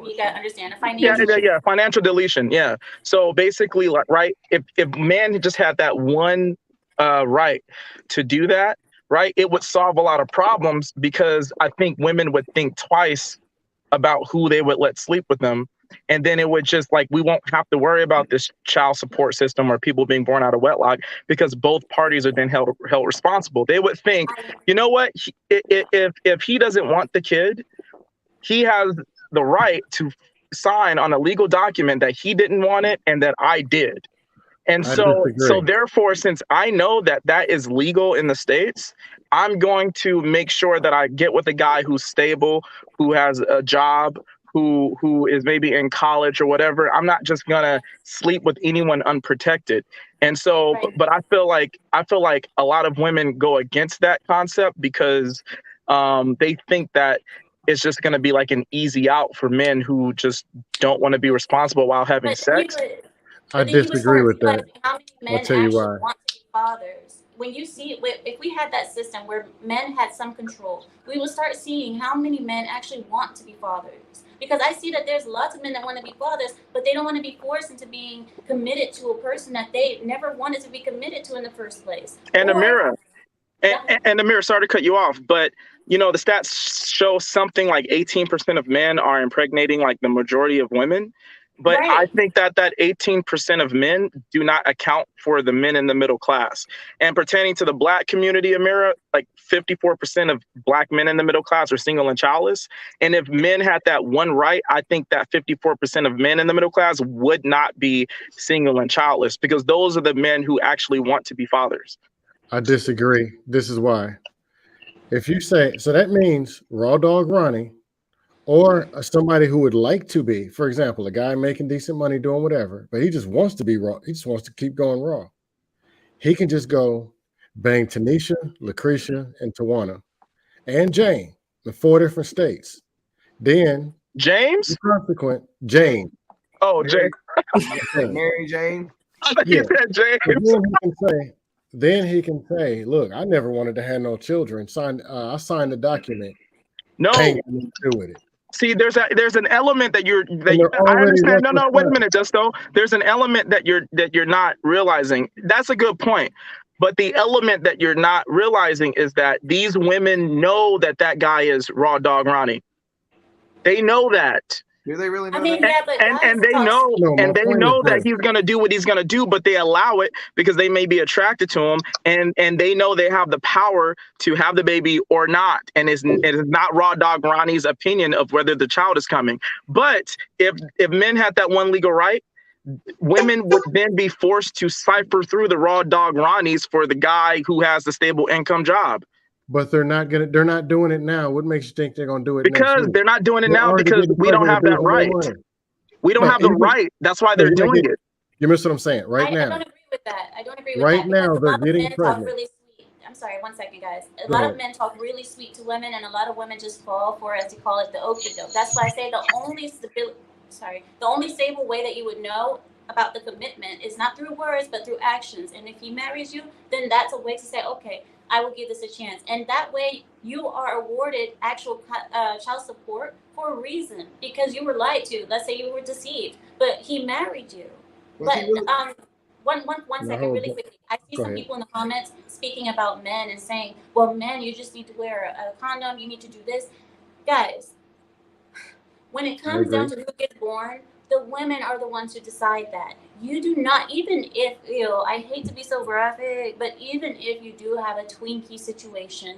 You gotta understand a financial. Yeah, financial deletion. Yeah. So basically, right, if man just had that one right to do that, right, it would solve a lot of problems, because I think women would think twice about who they would let sleep with them. And then it would just we won't have to worry about this child support system or people being born out of wedlock, because both parties are then held responsible. They would think, you know what, if he doesn't want the kid, he has the right to sign on a legal document that he didn't want it and that I did. And so therefore, since I know that is legal in the States, I'm going to make sure that I get with a guy who's stable, who has a job, who is maybe in college or whatever. I'm not just gonna sleep with anyone unprotected. And so, but I feel like a lot of women go against that concept, because they think that it's just gonna be an easy out for men who just don't want to be responsible while having sex. I disagree with that. How many men I'll tell you why. want to be fathers? When you see, if we had that system where men had some control, we will start seeing how many men actually want to be fathers. Because I see that there's lots of men that want to be fathers, but they don't want to be forced into being committed to a person that they never wanted to be committed to in the first place. And Ameera, and Ameera, sorry to cut you off, but the stats show something like 18% of men are impregnating the majority of women. But I think that 18% of men do not account for the men in the middle class. And pertaining to the Black community, Ameera, 54% of Black men in the middle class are single and childless. And if men had that one right, I think that 54% of men in the middle class would not be single and childless, because those are the men who actually want to be fathers. I disagree. This is why. If you say, so that means Raw Dog Ronnie or somebody who would like to be, for example, a guy making decent money doing whatever, but he just wants to be raw. He just wants to keep going raw. He can just go bang Tanisha, Lucretia, and Tawana and Jane in 4 different states. Then James? the consequent Jane. Oh, Jane. Mary Jane. I thought you said James. Then he can say, look, I never wanted to have no children. I signed the document. No. I ain't got nothing to do with it. See, there's an element that I understand. No, wait a minute, Justo. There's an element that you're not realizing. That's a good point. But the element that you're not realizing is that these women know that guy is Raw Dog Ronnie. They know that. Do they really know? I mean, that? yeah, but And they know, that he's gonna do what he's gonna do, but they allow it because they may be attracted to him, and they know they have the power to have the baby or not, and it's not Raw Dog Ronnie's opinion of whether the child is coming. But if men had that one legal right, women would then be forced to cipher through the Raw Dog Ronnies for the guy who has the stable income job. But they're not doing it now. What makes you think they're gonna do it? Because they're not doing it now because we don't have that right. We don't have the right. That's why they're doing it. You miss what I'm saying? Right now. I don't agree with that. I don't agree with right that. Now they're getting pregnant. Really sweet. I'm sorry, 1 second, guys. A lot of men talk really sweet to women, and a lot of women just fall for, as you call it, the okie doke. That's why I say the only stable way that you would know about the commitment is not through words but through actions. And if he marries you, then that's a way to say, okay, I will give this a chance. And that way you are awarded actual child support for a reason, because you were lied to. Let's say you were deceived, but he married you. But one second, really quickly. I see some people in the comments speaking about men and saying, well, men, you just need to wear a condom. You need to do this. Guys, when it comes down to who gets born, the women are the ones who decide that. You do not, even if, I hate to be so graphic, but even if you do have a Twinkie situation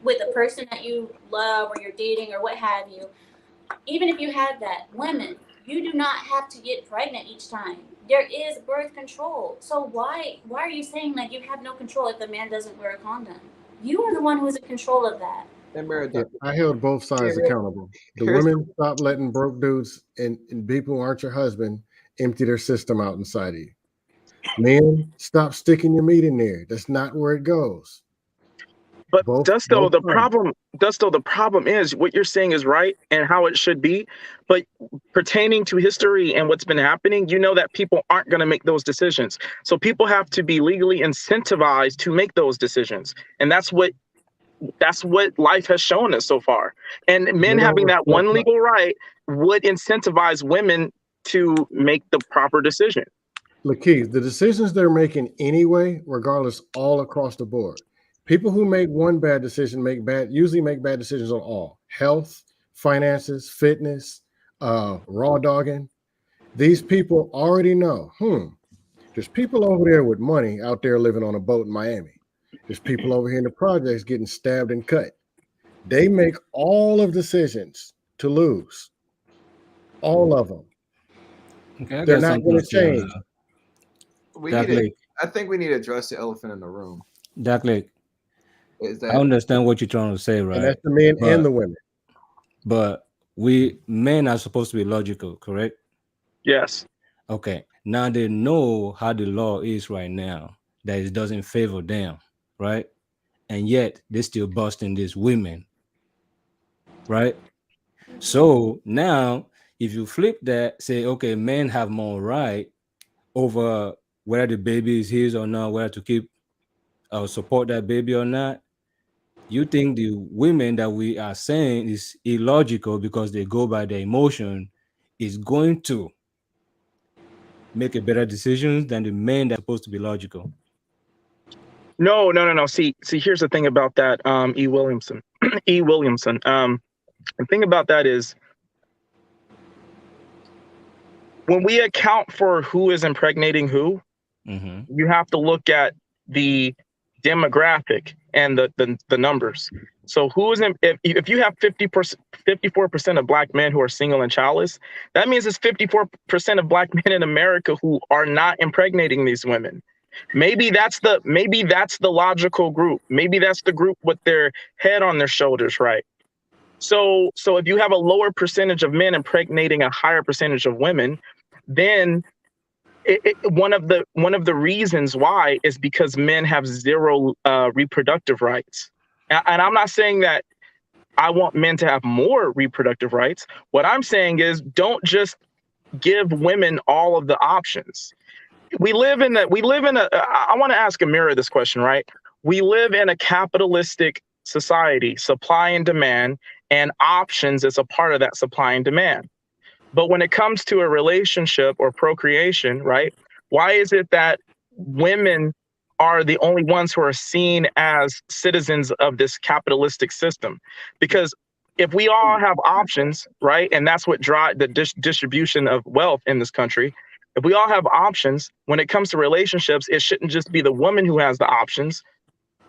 with a person that you love or you're dating or what have you, even if you have that, women, you do not have to get pregnant each time. There is birth control. So why are you saying like you have no control if the man doesn't wear a condom? You are the one who is in control of that. I held both sides accountable. The women stop letting broke dudes and people who aren't your husband empty their system out inside of you. Men, stop sticking your meat in there. That's not where it goes. But Dusto, the problem is what you're saying is right and how it should be. But pertaining to history and what's been happening, you know that people aren't going to make those decisions. So people have to be legally incentivized to make those decisions. And that's what life has shown us so far. And men having that one legal right would incentivize women to make the proper decision. Lakeith, the decisions they're making anyway, regardless, all across the board. People who make one bad decision usually make bad decisions on all. Health, finances, fitness, raw dogging. These people already know, there's people over there with money out there living on a boat in Miami. There's people over here in the projects getting stabbed and cut. They make all of decisions to lose. All of them. Okay, they're not going to change. I think we need to address the elephant in the room. I understand what you're trying to say, right? And that's the men and the women. But men are supposed to be logical, correct? Yes. Okay. Now they know how the law is right now, that it doesn't favor them, right? And yet they're still busting these women, right? So now, if you flip that, say, okay, men have more right over whether the baby is his or not, whether to keep or support that baby or not. You think the women that we are saying is illogical because they go by their emotion is going to make a better decision than the men that are supposed to be logical? No. See, here's the thing about that, E. Williamson. The thing about that is when we account for who is impregnating who, you have to look at the demographic and the numbers. So if you have 54% of black men who are single and childless, that means it's 54% of black men in America who are not impregnating these women. Maybe that's the logical group. Maybe that's the group with their head on their shoulders, right? So if you have a lower percentage of men impregnating a higher percentage of women, then one of the reasons why is because men have zero reproductive rights. And I'm not saying that I want men to have more reproductive rights. What I'm saying is, don't just give women all of the options. I want to ask Ameera this question, right? We live in a capitalistic society, supply and demand, and options is a part of that supply and demand. But when it comes to a relationship or procreation, right? Why is it that women are the only ones who are seen as citizens of this capitalistic system? Because if we all have options, right, and that's what drives the distribution of wealth in this country, if we all have options, when it comes to relationships, it shouldn't just be the woman who has the options.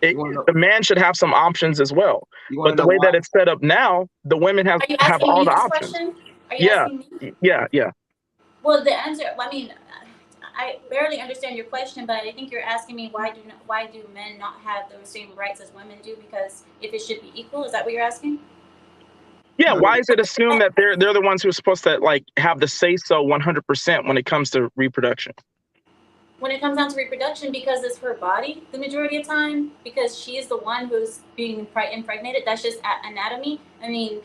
The man should have some options as well. But the way that it's set up now, the women have all the options. Question? Are you asking me? Yeah. Well, the answer, I mean, I barely understand your question, but I think you're asking me why do men not have the same rights as women do? Because if it should be equal, is that what you're asking? Yeah, why is it assumed that they're the ones who are supposed to like have the say so 100% when it comes to reproduction? When it comes down to reproduction, because it's her body the majority of time, because she is the one who's being impregnated. That's just anatomy. I mean,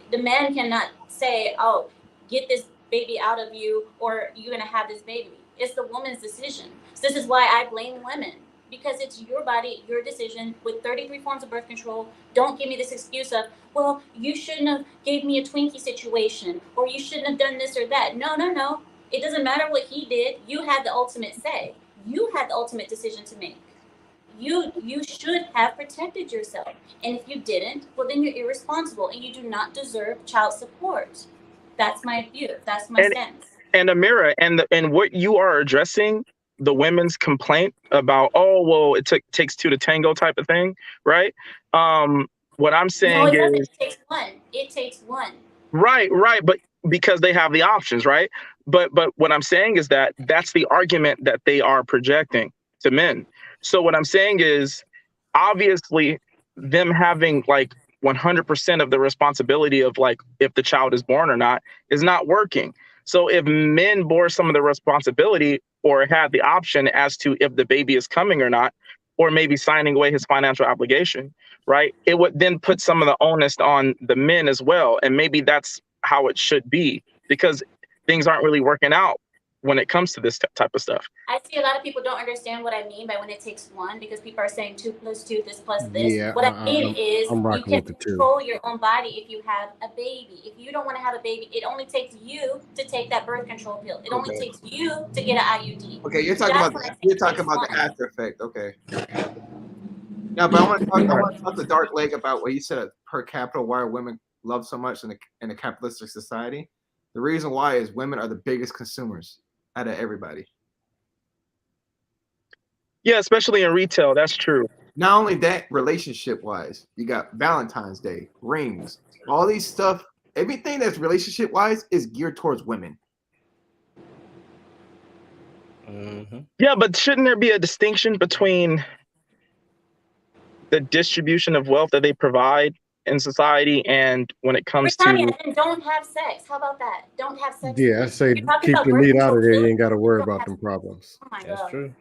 the man cannot say, "Oh, get this baby out of you," or "You're gonna have this baby." It's the woman's decision. So this is why I blame women, because it's your body, your decision. With 33 forms of birth control, don't give me this excuse of, "Well, you shouldn't have gave me a Twinkie situation," or "You shouldn't have done this or that." No. It doesn't matter what he did. You had the ultimate say. You had the ultimate decision to make. You should have protected yourself. And if you didn't, well, then you're irresponsible and you do not deserve child support. That's my view. That's my stance. And Ameera, and what you are addressing, the women's complaint about, oh, well, it takes two to tango type of thing, right? What I'm saying is, it takes one. It takes one. Right, but because they have the options, right? But what I'm saying is that that's the argument that they are projecting to men. So what I'm saying is, obviously, them having like 100% of the responsibility of like if the child is born or not is not working. So if men bore some of the responsibility or had the option as to if the baby is coming or not, or maybe signing away his financial obligation, right? It would then put some of the onus on the men as well. And maybe that's how it should be, because things aren't really working out when it comes to this type of stuff. I see a lot of people don't understand what I mean by when it takes one, because people are saying 2 + 2, this plus this. Yeah, what I mean is you can with control your own body if you have a baby. If you don't want to have a baby, it only takes you to take that birth control pill. It only takes you to get an IUD. Okay, you're talking about the after effect. Okay. Yeah, but I want to talk to Dark Lake about what you said per capita, why women love so much in a capitalistic society. The reason why is women are the biggest consumers out of everybody. Yeah, especially in retail, that's true. Not only that, relationship wise, you got Valentine's Day, rings, all these stuff. Everything that's relationship wise is geared towards women. Mm-hmm. Yeah, but shouldn't there be a distinction between the distribution of wealth that they provide in society and when it comes to... And don't have sex. How about that? Don't have sex. Yeah, I say keep the meat out of there. You ain't got to worry about them problems. Oh my That's God. true.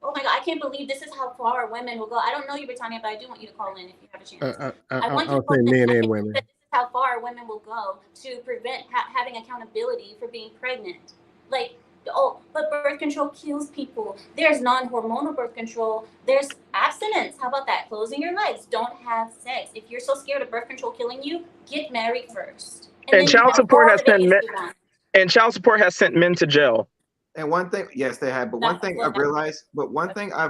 Oh my God, I can't believe this is how far women will go. I don't know you, Britannia, but I do want you to call in if you have a chance. I'll say men and women. This is how far women will go to prevent having accountability for being pregnant. Like, oh, but birth control kills people. There's non-hormonal birth control. There's abstinence. How about that? Closing your legs. Don't have sex. If you're so scared of birth control killing you, get married first. And child support has sent men. And child support has sent men to jail. And one thing, yes, they have. But one thing I've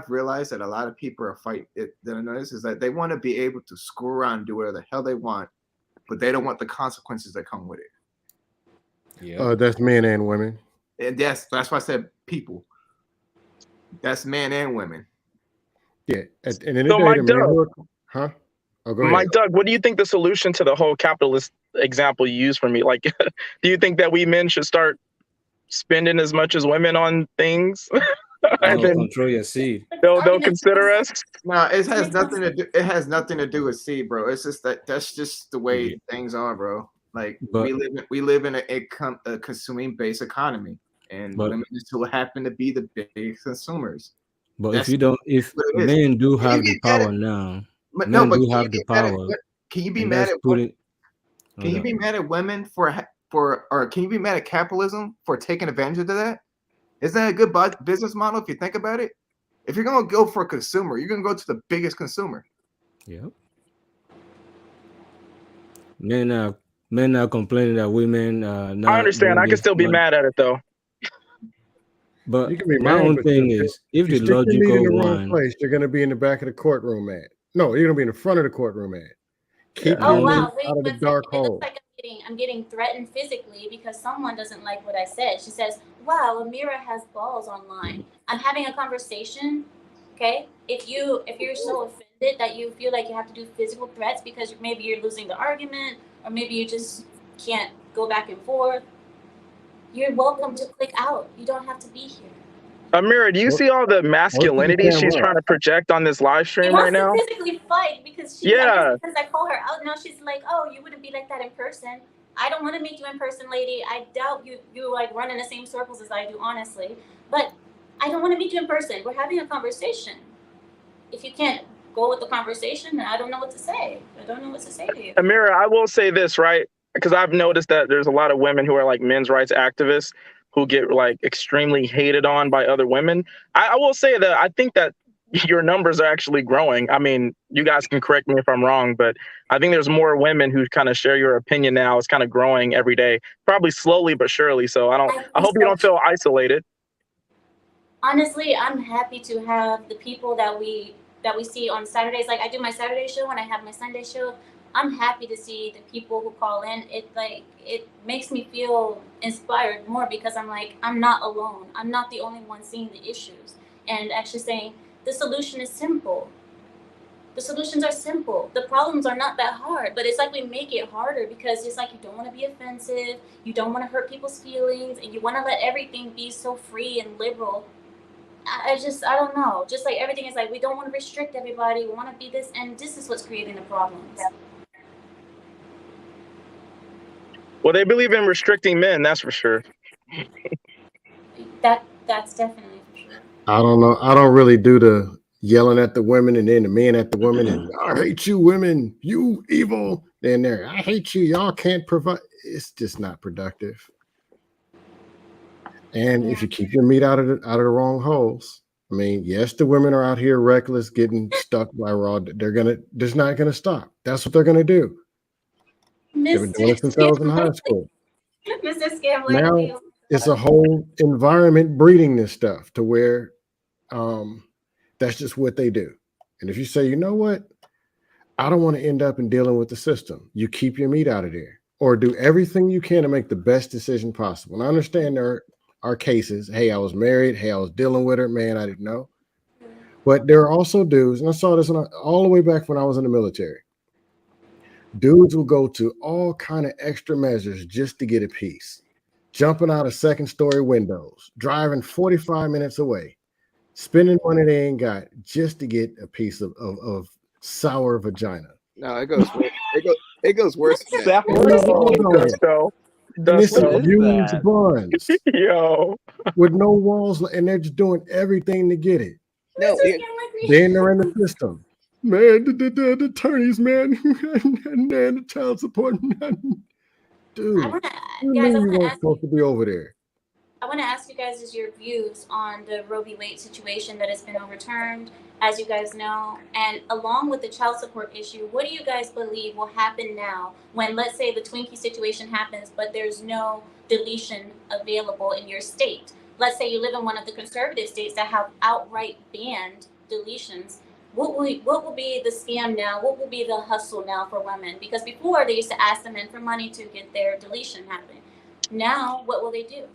realized that a lot of people are fighting it. That I notice is that they want to be able to screw around and do whatever the hell they want, but they don't want the consequences that come with it. Yeah. That's men and women. And that's why I said people. That's men and women. Yeah. And in the day, huh? Oh, go ahead. Mike Doug, what do you think the solution to the whole capitalist example you used for me? Like, do you think that we men should start spending as much as women on things? And then control your seed. they'll consider us. No, it has nothing to do. It has nothing to do with seed, bro. It's just that's just the way Yeah. things are, bro. Like But we live in a consuming based economy, and but women just so happen to be the big consumers. but That's if what it is. men do Can you have the get mad power at? now, But men no, but do can you have the get mad at? power, Can you be and mad let's at? put it. Can you be mad at women or can you be mad at capitalism for taking advantage of that? Isn't that a good business model if you think about it? If you're gonna go for a consumer, you're gonna go to the biggest consumer. Yep. Men are complaining that women are I not understand. doing I can this, still be mad at it though. but You can be my mad, own but thing is, if you the stick your meat in the logical wrong one, place, you're going to be in the back of the courtroom, man. No, you're going to be in the front of the courtroom, man. Keep Yeah. your Oh meat wow! Wait out of the one second. dark It looks hole. like I'm getting threatened physically because someone doesn't like what I said. She says, "Wow, Ameera has balls online." I'm having a conversation. Okay, if you're so offended that you feel like you have to do physical threats because maybe you're losing the argument or maybe you just can't go back and forth, you're welcome to click out. You don't have to be here. Ameera, do you see all the Most of the masculinity she's camera. trying to project on this live She stream right wants to now? physically fight because I Yeah. guess because I call her out now, she's like, "Oh, you wouldn't be like that in person." I don't want to meet you in person, lady. I doubt you like run in the same circles as I do, honestly. But I don't want to meet you in person. We're having a conversation. If you can't go with the conversation, then I don't know what to say. I don't know what to say to you. Ameera, I will say this, right? Because I've noticed that there's a lot of women who are like men's rights activists who get like extremely hated on by other women. I will say that I think that your numbers are actually growing. I mean, you guys can correct me if I'm wrong, but I think there's more women who kind of share your opinion now. It's kind of growing every day, probably slowly but surely. So I hope you don't feel isolated. Honestly, I'm happy to have the people that we see on Saturdays. Like I do my Saturday show and I have my Sunday show. I'm happy to see the people who call in. It makes me feel inspired more because I'm like, I'm not alone. I'm not the only one seeing the issues and actually saying the solution is simple. The solutions are simple. The problems are not that hard, but it's like we make it harder because it's like you don't want to be offensive, you don't want to hurt people's feelings, and you want to let everything be so free and liberal. I don't know. Just like everything is like we don't want to restrict everybody. We want to be this, and this is what's creating the problems. Well, they believe in restricting men, that's for sure. That's definitely for sure. I don't know. I don't really do the yelling at the women and then the men at the women and I hate you women, you evil. Then there, I hate you. Y'all can't provide. It's just not productive. And if you keep your meat out of the wrong holes, I mean, yes, the women are out here reckless, getting stuck by raw. They're just not gonna stop. That's what they're gonna do. They've been doing it since I was in high school. Mr. Scam Now Lady. it's a whole environment breeding this stuff to where that's just what they do. And if you say, you know what, I don't want to end up in dealing with the system, you keep your meat out of there or do everything you can to make the best decision possible. And I understand there are cases, hey, I was married, hey, I was dealing with her, man, I didn't know. But there are also dudes, and I saw this all the way back when I was in the military. Dudes will go to all kind of extra measures just to get a piece. Jumping out of second-story windows, driving 45 minutes away, spending money they ain't got just to get a piece of sour vagina. No, it goes worse than that. And it's used buns. Yo. With no walls, and they're just doing everything to get it. No, Then they're in the system. Man, the attorneys, man, and the child support, man. Dude, you weren't supposed to be over there. I want to ask you guys your views on the Roe v. Wade situation that has been overturned, as you guys know, and along with the child support issue, what do you guys believe will happen now when, let's say, the Twinkie situation happens, but there's no deletion available in your state? Let's say you live in one of the conservative states that have outright banned deletions. What will be the scam now? What will be the hustle now for women? Because before they used to ask the men for money to get their deletion happening. Now, what will they do?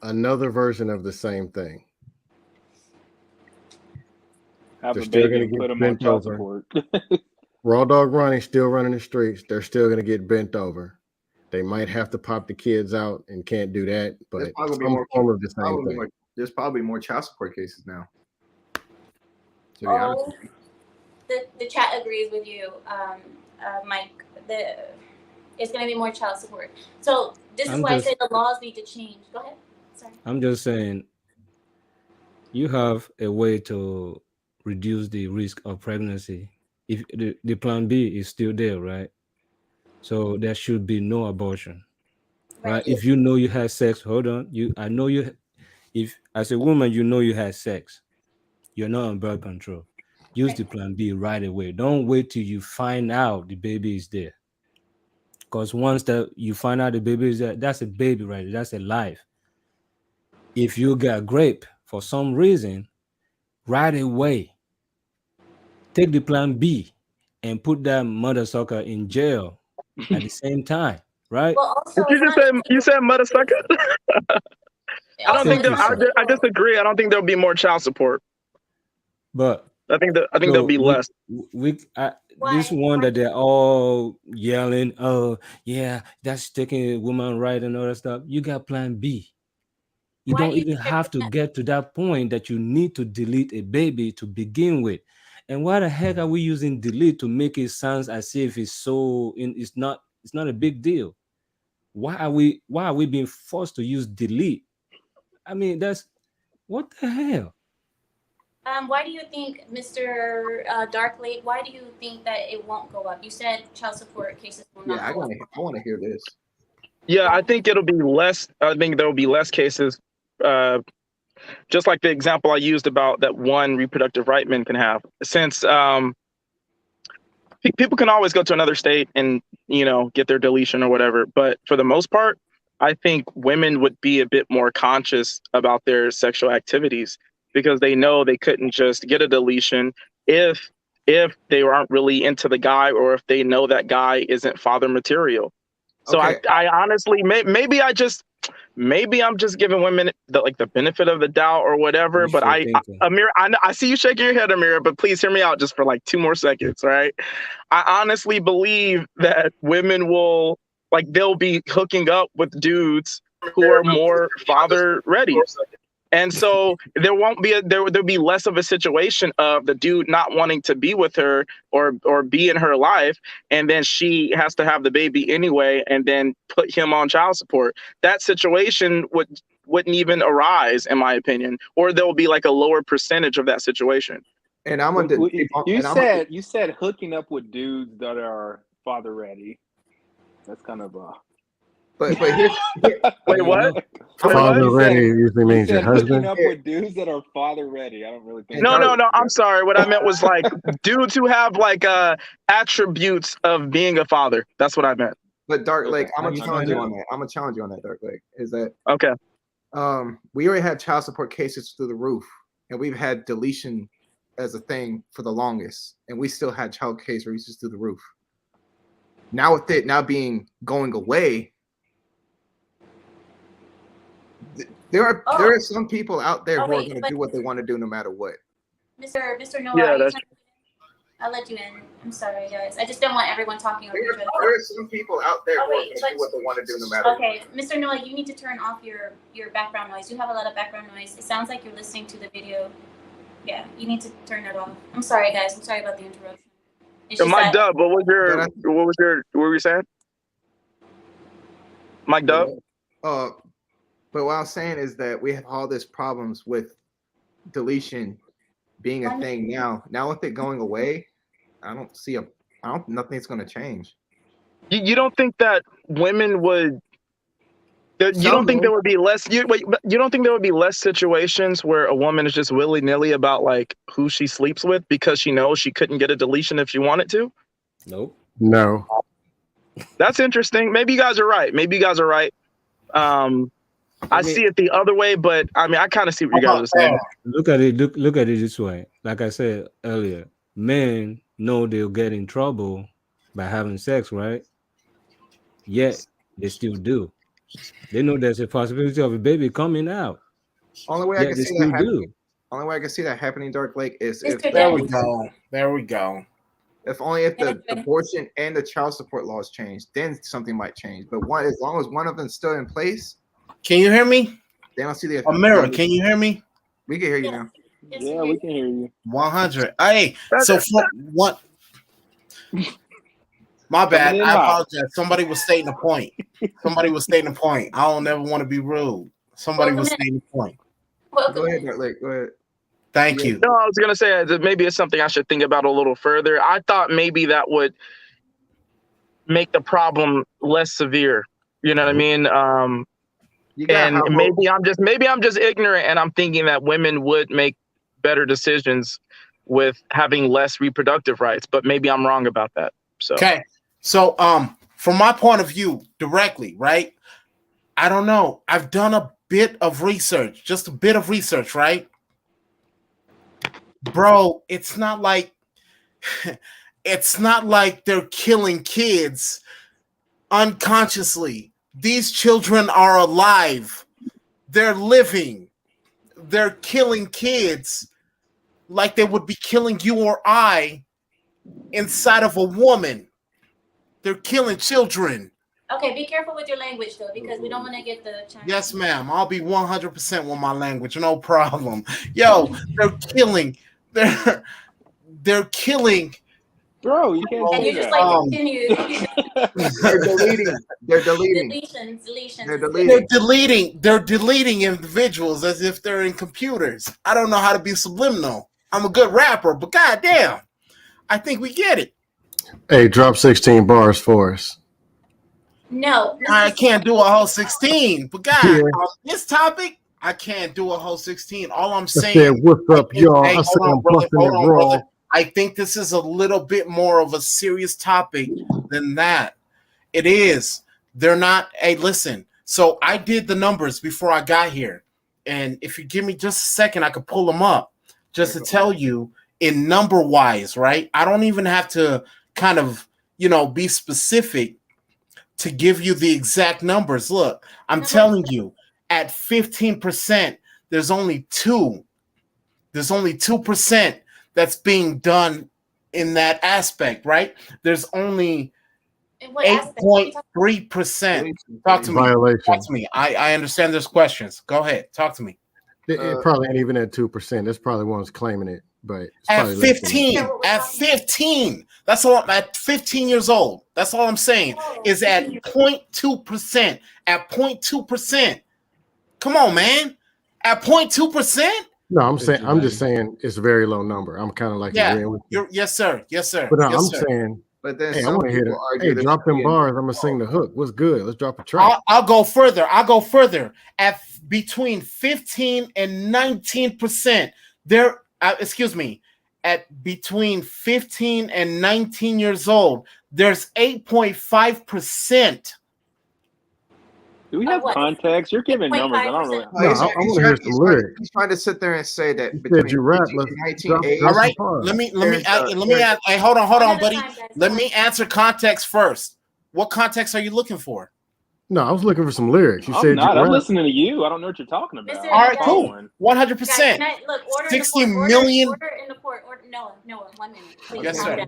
Another version of the same thing. Have They're a still baby going and to put get them on bent child over. support. Raw Dog Ronnie's still running the streets. They're still going to get bent over. They might have to pop the kids out and can't do that, but There's probably some form of the same thing. There's probably more child support cases now. To be honest with you. The chat agrees with you, Mike. It's going to be more child support. So this is why I say the laws need to change. Go ahead. Sorry. I'm just saying, you have a way to reduce the risk of pregnancy if the plan B is still there, right? So there should be no abortion, right? If you know you had sex, hold on. If as a woman you know you had sex, you're not on birth control. Use the plan B right away. Don't wait till you find out the baby is there. Because once that you find out the baby is there, that's a baby right there. That's a life. If you get raped for some reason, right away, take the plan B and put that mother sucker in jail at the same time, right? Well, also, you said mother sucker? I don't think I disagree. I don't think there'll be more child support. But I think there'll be less. This one that they're all yelling, oh yeah, that's taking a woman right and all that stuff. You got plan B. You don't even have to get to that point that you need to delete a baby to begin with. And why the heck are we using delete to make it sound as if it's not a big deal? Why are we being forced to use delete? I mean, that's what the hell? Why do you think, Mr. Dark Lake, why do you think that it won't go up? You said child support cases will not go up. I want to hear this. Yeah, I think it'll be less. I think there will be less cases. Just like the example I used about that one reproductive right men can have. Since people can always go to another state and, get their deletion or whatever. But for the most part, I think women would be a bit more conscious about their sexual activities because they know they couldn't just get a deletion if they aren't really into the guy or if they know that guy isn't father material. So okay. I honestly, maybe I'm just giving women the benefit of the doubt or whatever. But Ameera, I see you shaking your head, Ameera, but please hear me out just for 2 more seconds, right? I honestly believe that women will they'll be hooking up with dudes who are more father ready. And so there'll be less of a situation of the dude not wanting to be with her or be in her life, and then she has to have the baby anyway, and then put him on child support. That situation wouldn't even arise, in my opinion, or there will be a lower percentage of that situation. And I'm you said hooking up with dudes that are father ready. That's kind of But here's wait, what? Father ready usually means your husband. Up with dudes that are father ready. I don't really think. No. I'm sorry. What I meant was dudes who have attributes of being a father. That's what I meant. But Dark Lake, I'm gonna challenge you on that. I'm gonna challenge you on that, Dark Lake. Is that okay? We already had child support cases through the roof, and we've had deletion as a thing for the longest, and we still had child case cases through the roof. Now with it going away. There are some people out there who are going to do what they want to do no matter what. Mr. Noah, I'll let you in. I'm sorry, guys. I just don't want everyone talking over each other. There are some people out there who are going to do what they want to do no matter what. Okay, Mr. Noah, you need to turn off your background noise. You have a lot of background noise. It sounds like you're listening to the video. Yeah, you need to turn that off. I'm sorry, guys. I'm sorry about the interruption. Mike Dub, what were you saying? Mike Dub? But what I'm saying is that we have all these problems with deletion being a thing now. Now with it going away, nothing's going to change. You don't think that women would? You don't think there would be less? You don't think there would be less situations where a woman is just willy-nilly about who she sleeps with because she knows she couldn't get a deletion if she wanted to? Nope. No. That's interesting. Maybe you guys are right. I see it the other way, but I kind of see what you guys are saying. Look at it this way. Like I said earlier, men know they'll get in trouble by having sex, right? Yet they still do. They know there's a possibility of a baby coming out. Only way I can see that happening, Dark Lake, is if there we go. If the abortion and the child support laws change, then something might change. But as long as one of them's still in place, can you hear me? They don't see the Ameera, can you hear me? We can hear you now. Yeah, we can hear you. 100. Hey, so for what? My bad. I apologize. Somebody was stating a point. I don't ever want to be rude. Somebody was stating a point. Go ahead, Blake. Go ahead. Thank you. No, I was gonna say that maybe it's something I should think about a little further. I thought maybe that would make the problem less severe. You know what I mean? And maybe I'm just ignorant, and I'm thinking that women would make better decisions with having less reproductive rights. But maybe I'm wrong about that. So okay. So from my point of view, directly, right? I don't know. I've done a bit of research, just a bit of research, right? Bro, it's not like they're killing kids unconsciously. These children are alive. They're living. They're killing kids like they would be killing you or I inside of a woman. They're killing children. Okay, be careful with your language, though, because we don't want to get the chance. Yes, ma'am. I'll be 100% with my language. No problem. Yo, they're killing. They're killing. Bro, you can't. And you just like continue. They're deleting. Deletions. They're deleting individuals as if they're in computers. I don't know how to be subliminal. I'm a good rapper, but goddamn, I think we get it. Hey, drop 16 bars for us. No, I can't do a whole 16, but God, on this topic, I can't do a whole 16. All I'm saying, said, what's up, y'all? Hey, hold on, brother. I think this is a little bit more of a serious topic than that. It is. They're not. Hey, listen. So I did the numbers before I got here, and if you give me just a second, I could pull them up just to tell you in number wise, right? I don't even have to kind of, be specific to give you the exact numbers. Look, I'm telling you, at 15%, there's only 2% that's being done in that aspect, right? There's only 8.3%. Talk to me. Violation. Talk to me. I understand there's questions. Go ahead. Talk to me. It probably ain't even at 2%. There's probably ones claiming it, but it's at 15, that's all. At 15 years old, that's all I'm saying is at 0.2%. At 0.2%. Come on, man. At 0.2%. No, I'm just saying it's a very low number. I'm kind of like agreeing with you. Yes, sir. But no, I'm saying. But then hey, I want to hear that. Hey, drop them bars. I'm gonna sing the hook. What's good? Let's drop a track. I'll go further. At between 15 and 19%. At between 15 and 19 years old, there's 8.5%. Do we have context? You're giving numbers. I don't really. I want to hear some lyrics. He's trying to sit there and say that between you rap, 1980. All right, let me add. Hey, hold on, buddy. Let me answer context first. What context are you looking for? No, I was looking for some lyrics. You said I'm listening to you. I don't know what you're talking about. All right, cool. 100%. 60 million. Order in the court. Noah, 1 minute. Please. Yes, sir.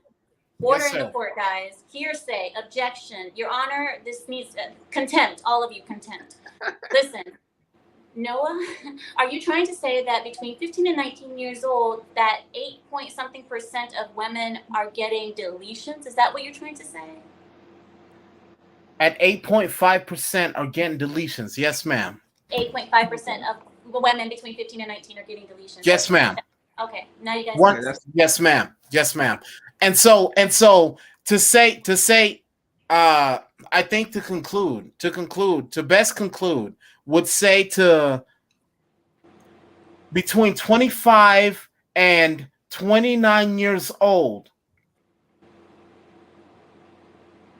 Order in the court, guys. Hearsay, objection. Your Honor, this needs contempt. All of you, contempt. Listen, Noah, are you trying to say that between 15 and 19 years old, that 8-point-something% of women are getting deletions? Is that what you're trying to say? At 8.5% are getting deletions. Yes, ma'am. 8.5% of women between 15 and 19 are getting deletions. Yes, ma'am. Okay, now you guys. Yes, ma'am. Yes, ma'am. And so to say, I think to best conclude, would say to between 25 and 29 years old,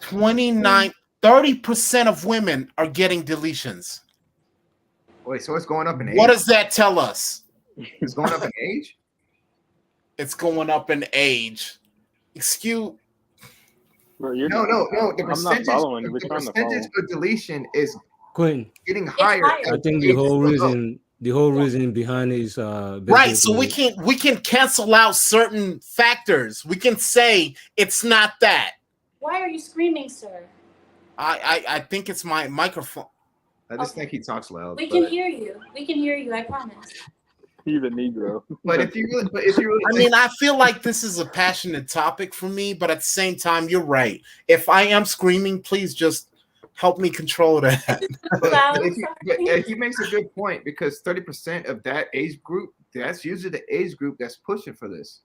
30% of women are getting deletions. Wait, so it's going up in age? What does that tell us? It's going up in age? It's going up in age. Excuse. Bro, no. The percentage of deletion is Quinn, getting higher. I think the whole reason the whole reason behind it is right. So we can cancel out certain factors. We can say it's not that. Why are you screaming, sir? I think it's my microphone. I just think he talks loud. We can hear you. We can hear you. I promise. He's a Negro. But if you really, I mean, I feel like this is a passionate topic for me, but at the same time, you're right. If I am screaming, please just help me control that. but he makes a good point, because 30% of that age group, that's usually the age group that's pushing for this.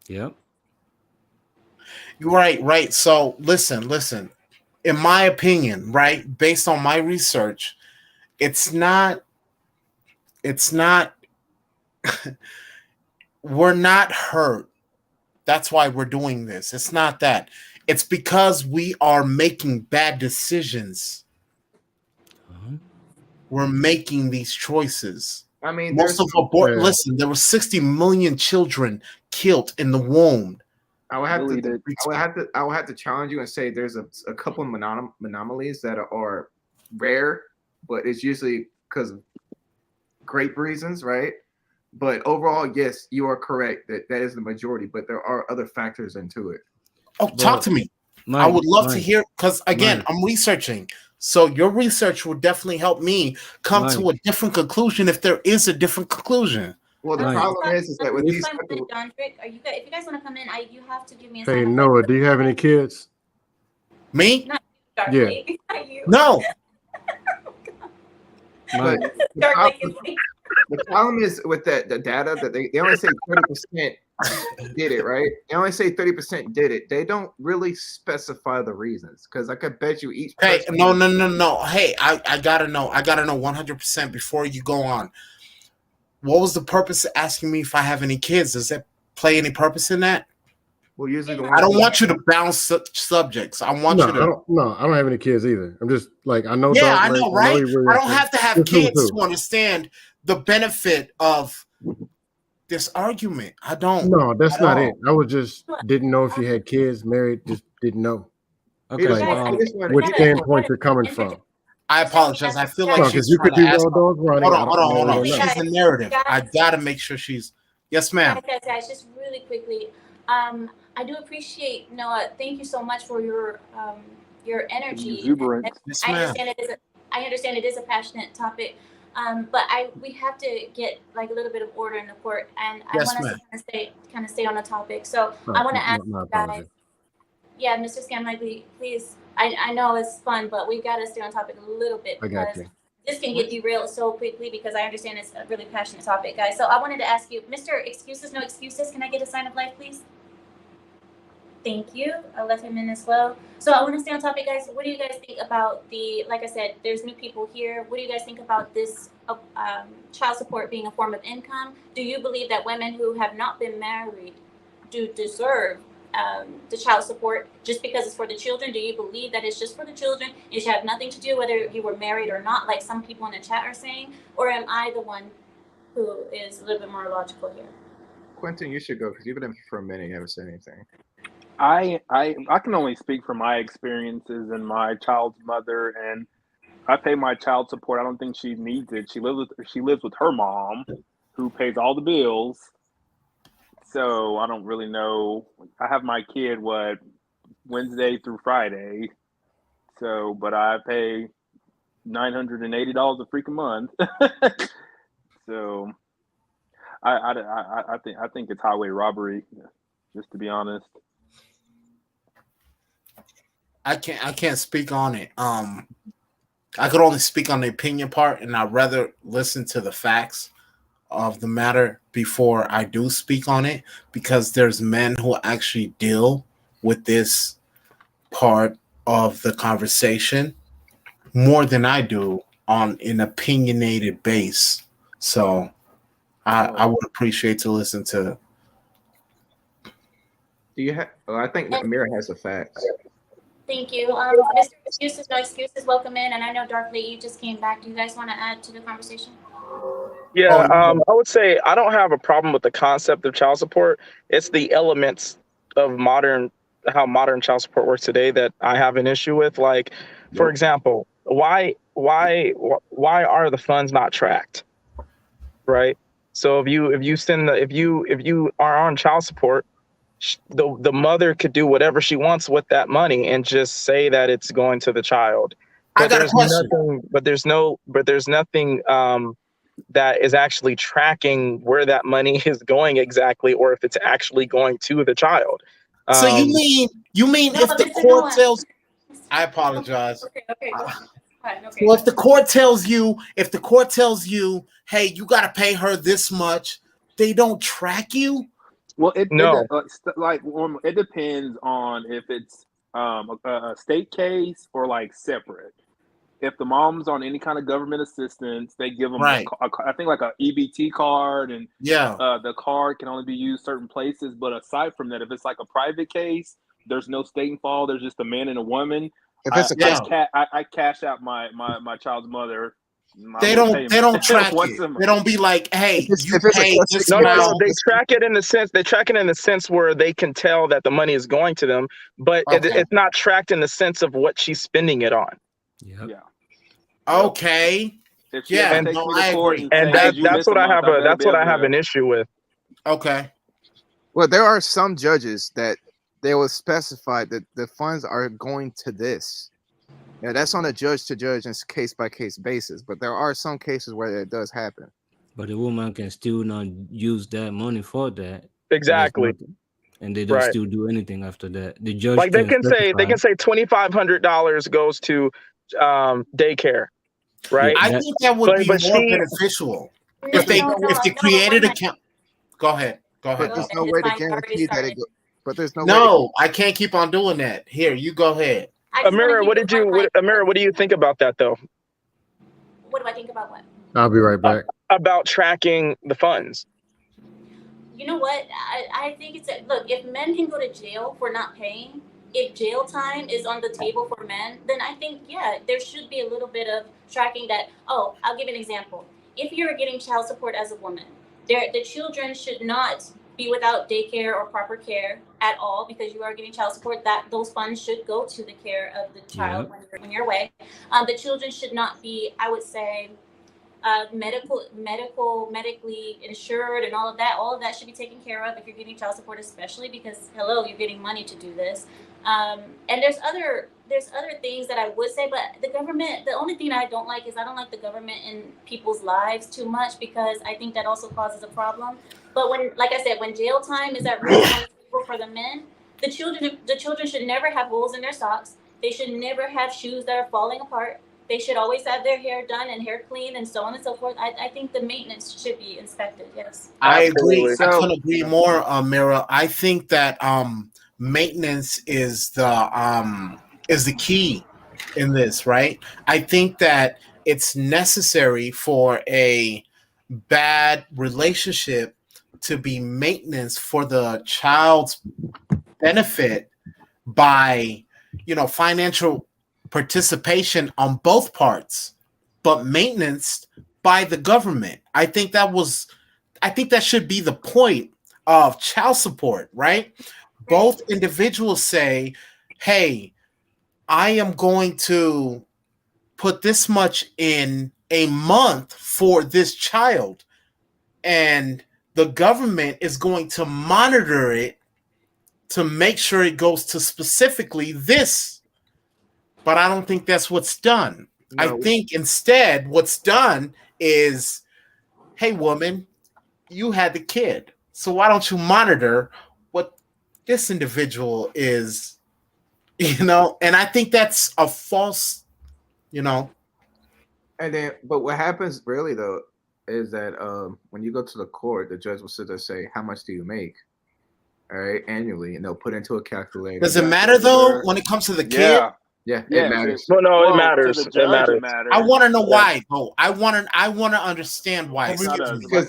Yep. You're right. So listen. In my opinion, right, based on my research, it's not we're not hurt. That's why we're doing this. It's not that. It's because we are making bad decisions. We're making these choices. I mean, listen, there were 60 million children killed in the womb. I would have to challenge you and say there's a couple of anomalies that are rare, but it's usually because of great reasons, right? But overall, yes, you are correct that is the majority, but there are other factors into it. Oh, talk to me. I would love to hear, because again, I'm researching. So your research will definitely help me come to a different conclusion if there is a different conclusion. Well, the problem is that with these people, if you guys want to come in, you have to give me a Hey, Noah, do you have any kids? Me? Not yeah. Not you. No. The problem is with the data that they only say 30% did it, right? They only say 30% did it. They don't really specify the reasons, because I could bet you each person. Hey, no. Hey, I gotta know 100% before you go on. What was the purpose of asking me if I have any kids? Does that play any purpose in that? Well, usually I don't want you to bounce subjects. I want you to. I don't have any kids either. I'm just like, I know. Yeah, I know, right? I don't have to have kids to understand the benefit of this argument. I don't. No, that's not it. I was just didn't know if you had kids, married, just didn't know. Okay. Which standpoint you're coming from. I apologize. I feel like she's trying to ask. Hold on. She's a narrative. I gotta make sure she's. Yes, ma'am. Guys, just really quickly. I do appreciate, Noah. Thank you so much for your energy. Exuberance. Yes, ma'am. I understand it is a passionate topic, but we have to get like a little bit of order in the court, and I want us to kind of stay on the topic. So I want to ask you guys. Yeah, Mr. Scamley, please. I know it's fun, but we got to stay on topic a little bit, because this can get derailed so quickly, because I understand it's a really passionate topic, guys. So I wanted to ask you, Mr. Excuses, No Excuses, can I get a sign of life, please? Thank you. I'll let him in as well. So I want to stay on topic, guys. What do you guys think about like I said, there's new people here. What do you guys think about this child support being a form of income? Do you believe that women who have not been married do deserve the child support just because it's for the children? Do you believe that it's just for the children? It should have nothing to do whether you were married or not, like some people in the chat are saying? Or am I the one who is a little bit more logical here? Quentin, you should go, because you've been in for a minute. You haven't said anything. I can only speak from my experiences and my child's mother, and I pay my child support. I don't think she needs it. She lives with her mom, who pays all the bills. So I don't really know. I have my kid Wednesday through Friday. So, but I pay $980 a freaking month. So I think it's highway robbery, just to be honest. I can't speak on it. I could only speak on the opinion part, and I'd rather listen to the facts of the matter before I do speak on it, because there's men who actually deal with this part of the conversation more than I do on an opinionated base. So I would appreciate to listen to. Do you have? I think Ameera has the facts. Thank you. Mr. Excuses, No Excuses, welcome in. And I know, Darkly, you just came back. Do you guys want to add to the conversation? Yeah, I would say I don't have a problem with the concept of child support. It's the elements of how modern child support works today that I have an issue with. Like, for example, why are the funds not tracked? right? So if you are on child support, the mother could do whatever she wants with that money and just say that it's going to the child. I got a question. There's nothing that is actually tracking where that money is going exactly, or if it's actually going to the child. So you mean No, if the Mr. court Noah. tells, I apologize. Okay. Fine, okay. Well, if the court tells you, hey, you got to pay her this much, they don't track you. Well, it depends on if it's a state case or like separate. If the mom's on any kind of government assistance, they give them, Right. I think, like a EBT card, and Yeah. the card can only be used certain places. But aside from that, if it's like a private case, there's no state involved. There's just a man and a woman. If it's a case, I cash out my child's mother. They don't track it. They don't be like, hey, you pay this No, amount. they track it in the sense where they can tell that the money is going to them, but it's not tracked in the sense of what she's spending it on. Yep. Yeah. Okay. Yeah, and no, I agree. And that's what I have an issue with. Okay. well, there are some judges that they will specify that the funds are going to this. Yeah, that's on a judge to judge and case by case basis, but there are some cases where it does happen. But the woman can still not use that money for that. Exactly. And they don't still do anything after that. The judge, like they can say $2,500 goes to daycare, right? I think that would be more beneficial if they created a account. Go ahead. But there's no way to guarantee that it. But there's no. No, I can't keep on doing that. Here, you go ahead. Ameera, what do you think about that though? What do I think about what? I'll be right back. About tracking the funds. You know what? I think look, if men can go to jail for not paying, if jail time is on the table for men, then I think, yeah, there should be a little bit of tracking that. Oh, I'll give an example. If you're getting child support as a woman, the children should not be without daycare or proper care at all because you are getting child support. That those funds should go to the care of the child when you're away. The children should not be, I would say, medically insured and all of that should be taken care of if you're getting child support, especially because hello, you're getting money to do this. And there's other things that I would say, but the government, the only thing I don't like is I don't like the government in people's lives too much because I think that also causes a problem. But when, like I said, when jail time is at risk on the table for the men, the children should never have holes in their socks. They should never have shoes that are falling apart. They should always have their hair done and hair clean and so on and so forth. I think the maintenance should be inspected. Yes. I agree. I couldn't agree more, Ameera. I think that maintenance is the key in this, right? I think that it's necessary for a bad relationship to be maintenance for the child's benefit by, financial participation on both parts, but maintenance by the government. I think that should be the point of child support, right? Both individuals say, hey, I am going to put this much in a month for this child, and the government is going to monitor it to make sure it goes to specifically this. But I don't think that's what's done. No. I think instead what's done is, hey, woman, you had the kid, so why don't you monitor what this individual is, and I think that's a false, And then, but what happens really though is that when you go to the court, the judge will sit there and say, how much do you make? All right, annually, and they'll put into a calculator. Does it matter though when it comes to the kid? Yeah, it matters. It matters. It matters. I want to know why, though. I want to understand why. Because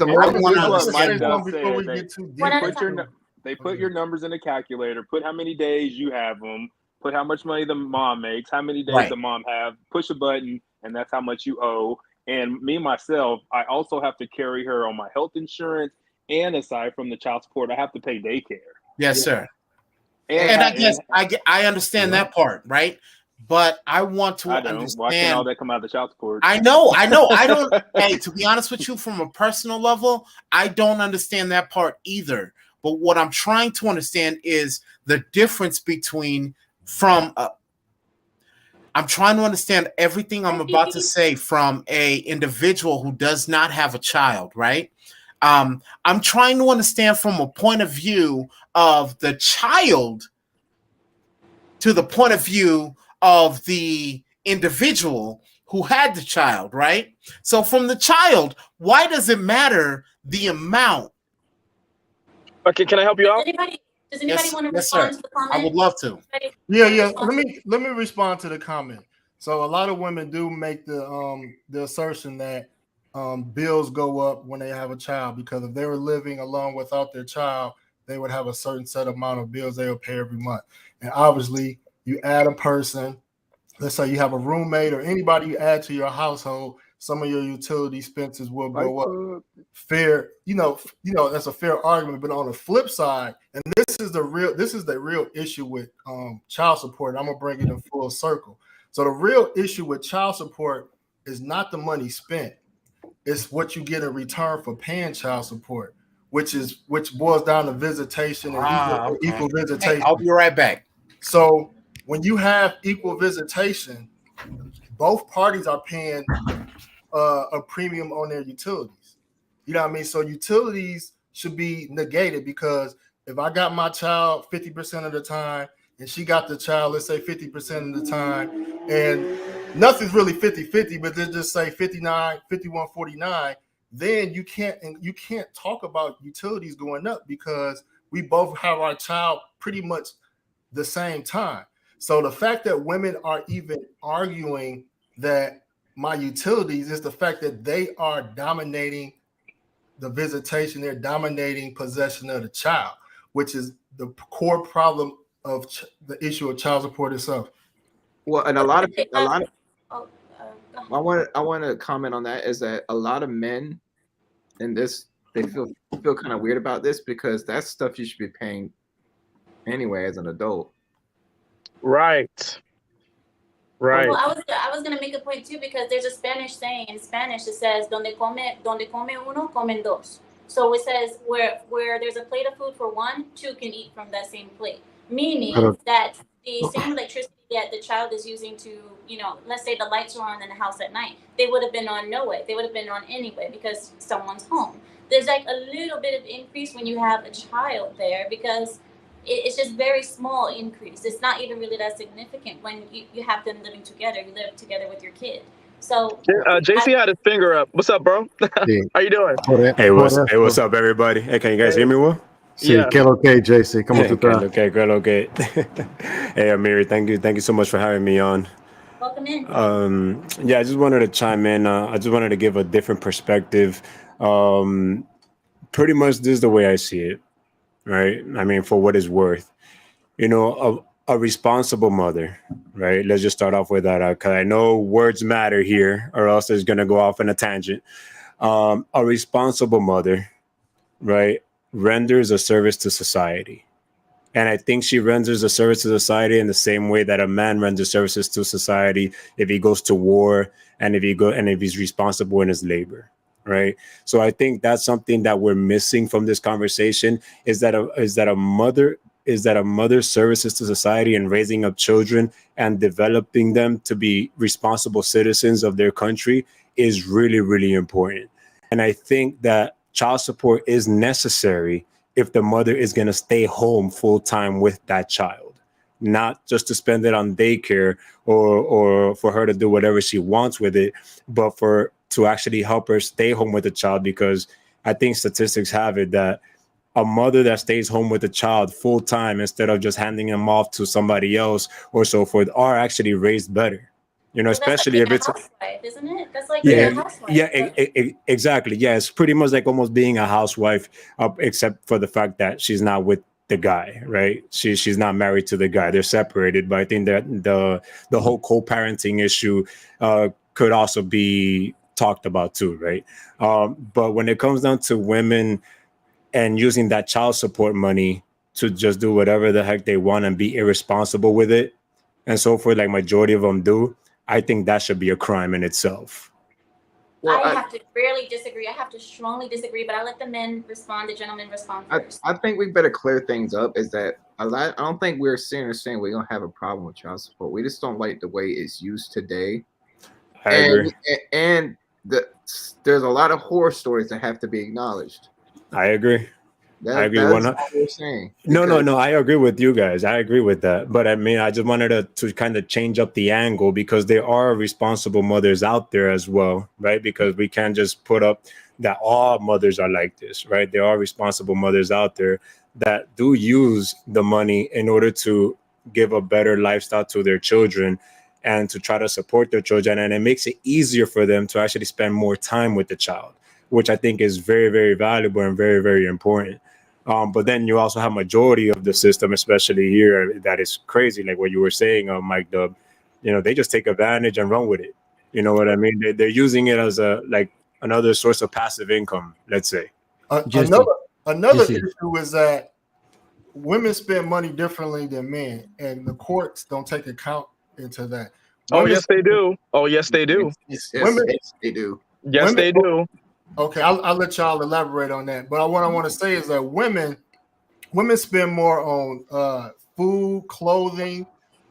they put your numbers in the calculator. Put how many days you have them. Put how much money the mom makes. How many days the mom have. Push a button, and that's how much you owe. And me myself, I also have to carry her on my health insurance, and aside from the child support, I have to pay daycare. Yes, sir. And I guess I understand that part, right? but I want to I don't. Why can't all understand. that come out of the child support? I know. I don't. Hey, to be honest with you, from a personal level, I don't understand that part either. But what I'm trying to understand is the difference between I'm trying to understand everything I'm about to say from a individual who does not have a child, right? I'm trying to understand from a point of view of the child to the point of view of the individual who had the child, right? So from the child, why does it matter the amount? Okay, can I help you out? Does anybody want to respond to the comment? I would love to. Yeah. Let me respond to the comment. So a lot of women do make the assertion that bills go up when they have a child, because if they were living alone without their child, they would have a certain set amount of bills they will pay every month. And obviously, you add a person, let's say you have a roommate or anybody you add to your household, some of your utility expenses will go up. Fair, that's a fair argument. But on the flip side, and this is the real issue with child support. I'm gonna bring it in full circle. So the real issue with child support is not the money spent; it's what you get in return for paying child support, which boils down to visitation and equal visitation. Hey, I'll be right back. So when you have equal visitation, both parties are paying a premium on their utilities. You know what I mean? So utilities should be negated, because if I got my child 50% of the time and she got the child, let's say 50% of the time, and nothing's really 50-50, but let's just say 59, 51, 49, then you can't talk about utilities going up, because we both have our child pretty much the same time. So the fact that women are even arguing that my utilities is the fact that they are dominating the visitation, they're dominating possession of the child, which is the core problem of the issue of child support itself. Well, and I want to comment on that, is that a lot of men in this, they feel kind of weird about this, because that's stuff you should be paying anyway as an adult. Right. Right. Well, I was gonna make a point too, because there's a Spanish saying in Spanish. It says donde come uno, comen dos. So it says where there's a plate of food for one, two can eat from that same plate. Meaning that the same electricity that the child is using to, let's say the lights are on in the house at night, they would have been on no way. They would have been on anyway, because someone's home. There's like a little bit of increase when you have a child there, because it's just very small increase. It's not even really that significant when you have them living together. You live together with your kid. So JC had his finger up. What's up, bro? How you doing? Hey, what's up, everybody? Hey, can you guys hear me well? Sí, Yeah. que lo que, JC. ¿Cómo tú estás? Okay, good, okay. Hey, Ameera, thank you so much for having me on. Welcome in. Yeah, I just wanted to chime in. I just wanted to give a different perspective. Pretty much this is the way I see it, right? I mean, for what it's worth. A responsible mother, right? Let's just start off with that, because I know words matter here, or else it's going to go off on a tangent. A responsible mother, right, renders a service to society. And I think she renders a service to society in the same way that a man renders services to society if he goes to war and if he's responsible in his labor, right? So I think that's something that we're missing from this conversation, is that a mother's services to society and raising up children and developing them to be responsible citizens of their country is really, really important. And I think that child support is necessary if the mother is going to stay home full time with that child, not just to spend it on daycare or for her to do whatever she wants with it, but to actually help her stay home with the child. Because I think statistics have it that a mother that stays home with the child full time instead of just handing them off to somebody else or so forth are actually raised better. Especially if it's a housewife, isn't it? That's like being a housewife. Yeah, exactly. Yeah, it's pretty much like almost being a housewife, except for the fact that she's not with the guy, right? She's not married to the guy. They're separated. But I think that the whole co-parenting issue could also be talked about too, right? But when it comes down to women and using that child support money to just do whatever the heck they want and be irresponsible with it, and so forth, like majority of them do, I think that should be a crime in itself. Well, I have to really disagree. I have to strongly disagree, but I'll let the men respond, the gentlemen respond first. I think we better clear things up. Is that I don't think we're saying we don't have a problem with child support. We just don't like the way it's used today. I agree. And there's a lot of horror stories that have to be acknowledged. I agree. I agree. That's all we're saying. No. I agree with you guys. I agree with that. But I mean, I just wanted to kind of change up the angle because there are responsible mothers out there as well, right? Because we can't just put up that all mothers are like this, right? There are responsible mothers out there that do use the money in order to give a better lifestyle to their children and to try to support their children. And it makes it easier for them to actually spend more time with the child, which I think is very, very valuable and very, very important. But then you also have majority of the system, especially here, that is crazy. Like what you were saying, Mike Dub, they just take advantage and run with it. You know what I mean? They're using it as another source of passive income, let's say. Another issue is that women spend money differently than men, and the courts don't take account into that. Yes, they do. Yes, they do. Women, they do. Yes, they do. Okay, I'll let y'all elaborate on that. But what I want to say is that women spend more on food, clothing,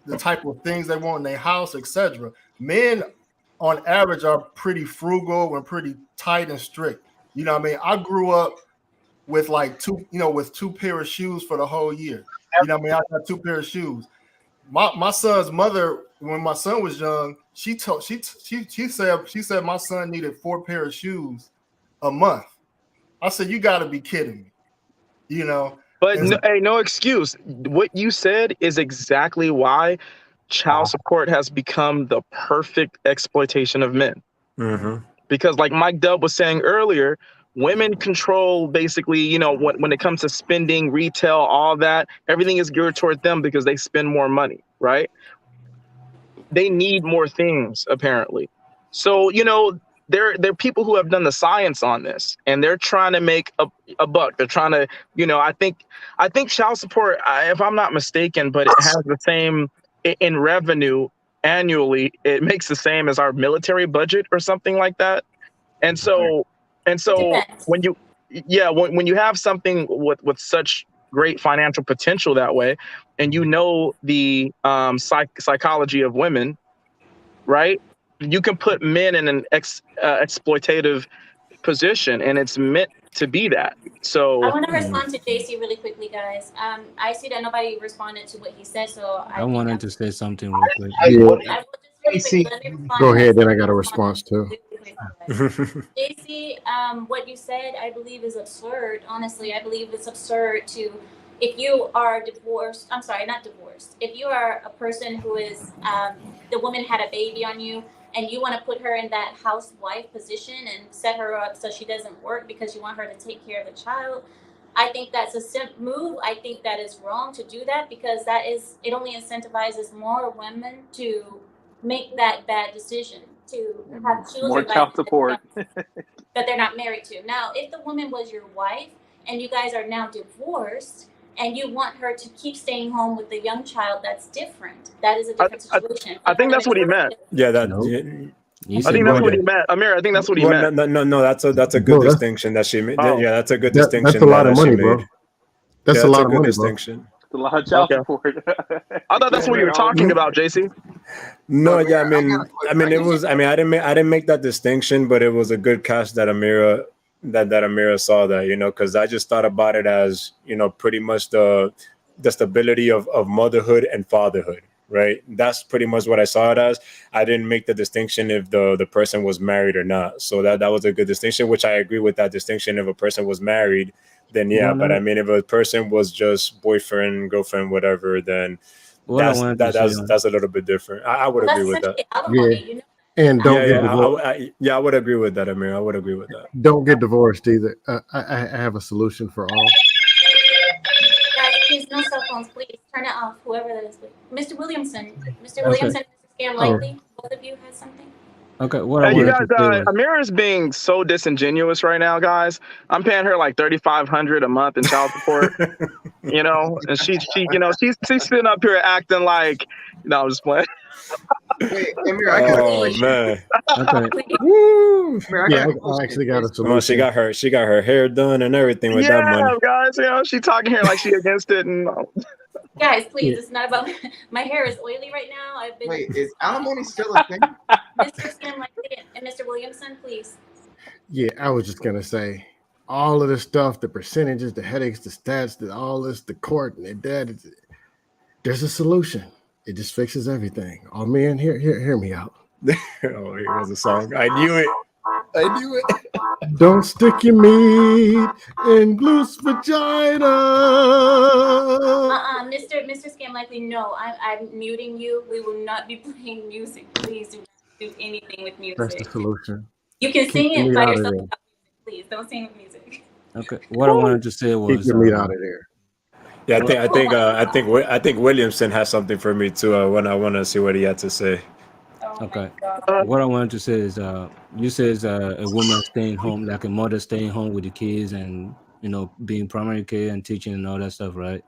the type of things they want in their house, etc. Men, on average, are pretty frugal and pretty tight and strict. You know what I mean? I grew up with two pair of shoes for the whole year. You know what I mean? I got 2 pair of shoes. My son's mother, when my son was young, she said my son needed 4 pair of shoes a month. I said, you got to be kidding me, But no excuse. What you said is exactly why child support has become the perfect exploitation of men. Mm-hmm. Because like Mike Dub was saying earlier, women control basically, when it comes to spending, retail, all that, everything is geared toward them because they spend more money, right? They need more things, apparently. So, there are people who have done the science on this, and they're trying to make a buck. They're trying to, I think child support, if I'm not mistaken, but it has the same in revenue annually. It makes the same as our military budget or something like that. And so when you have something with such great financial potential that way, and the psychology of women, right? You can put men in an exploitative position, and it's meant to be that. So I want to respond to JC really quickly, guys. I see that nobody responded to what he said, so I wanted to say something real quick. Go ahead, then I got a response too. JC, what you said, I believe is absurd. Honestly, I believe it's absurd if you are divorced, I'm sorry, not divorced. If you are a person who is, the woman had a baby on you, and you want to put her in that housewife position and set her up so she doesn't work because you want her to take care of the child, I think that's a simp move. I think that is wrong to do that because it only incentivizes more women to make that bad decision to have children. More child support. that they're not married to. Now, if the woman was your wife and you guys are now divorced and you want her to keep staying home with the young child, that's different. That is a different situation. I think that's what he meant. Yeah, I think that's what he meant. Ameera, I think that's what he meant. No, that's a good distinction that she made. Yeah, that's a good distinction. That's a lot of money, bro. That's a lot of money, distinction. It's a lot of child support. I thought that's what you were talking about, JC. No, yeah, I mean, it was. I mean, I didn't make that distinction, but it was a good catch that Ameera saw that, because I just thought about it as, pretty much the stability of motherhood and fatherhood, right? That's pretty much what I saw it as. I didn't make the distinction if the person was married or not. So that was a good distinction, which I agree with that distinction. If a person was married, then yeah. But I mean, if a person was just boyfriend, girlfriend, whatever, then that's a little bit different. I would agree with that. Alimony, And don't get divorced. I would agree with that, Ameera. I would agree with that. Don't get divorced either. I have a solution for all. Guys, please, no cell phones, please. Turn it off, whoever that is. Mr. Williamson. Mr. Williamson, Mr. Scam Likely, both of you had something? Okay, what I You wanted guys, to say was Ameera's being so disingenuous right now, guys. I'm paying her like $3,500 a month in child support, you know, and she's sitting up here acting like, no, I'm just playing. Wait, Amir, I got a Oh question. man. okay. Woo! Amir, I Yeah, got a I question. actually got a Come on, solution. she got her hair done and everything with that money. Yeah, guys, you know, she talking here like she against it, and Guys, please, Yeah. it's not about my hair is oily right now. I've been Wait, is alimony still a thing? Mr. Skim and Mr. Williamson, please. Yeah, I was just gonna say all of this stuff, the percentages, the headaches, the stats, all this, the court and that. There's a solution. It just fixes everything. Oh man, hear me out. Oh, here was a song. I knew it. I knew it. Don't stick your meat in Blue's vagina. Mr. Scam likely, no. I'm muting you. We will not be playing music. Please do not do anything with That's the music. solution. You can Keep sing your it meat by out of yourself there. without music, please. Don't sing with music. Okay, what I wanted to say Keep was your meat out of there. Yeah, I think Williamson has something for me too. I wanna see what he had to say. Oh okay. my God. What I wanted to say is, you says a woman staying home, like a mother staying home with the kids, and being primary care and teaching and all that stuff, right?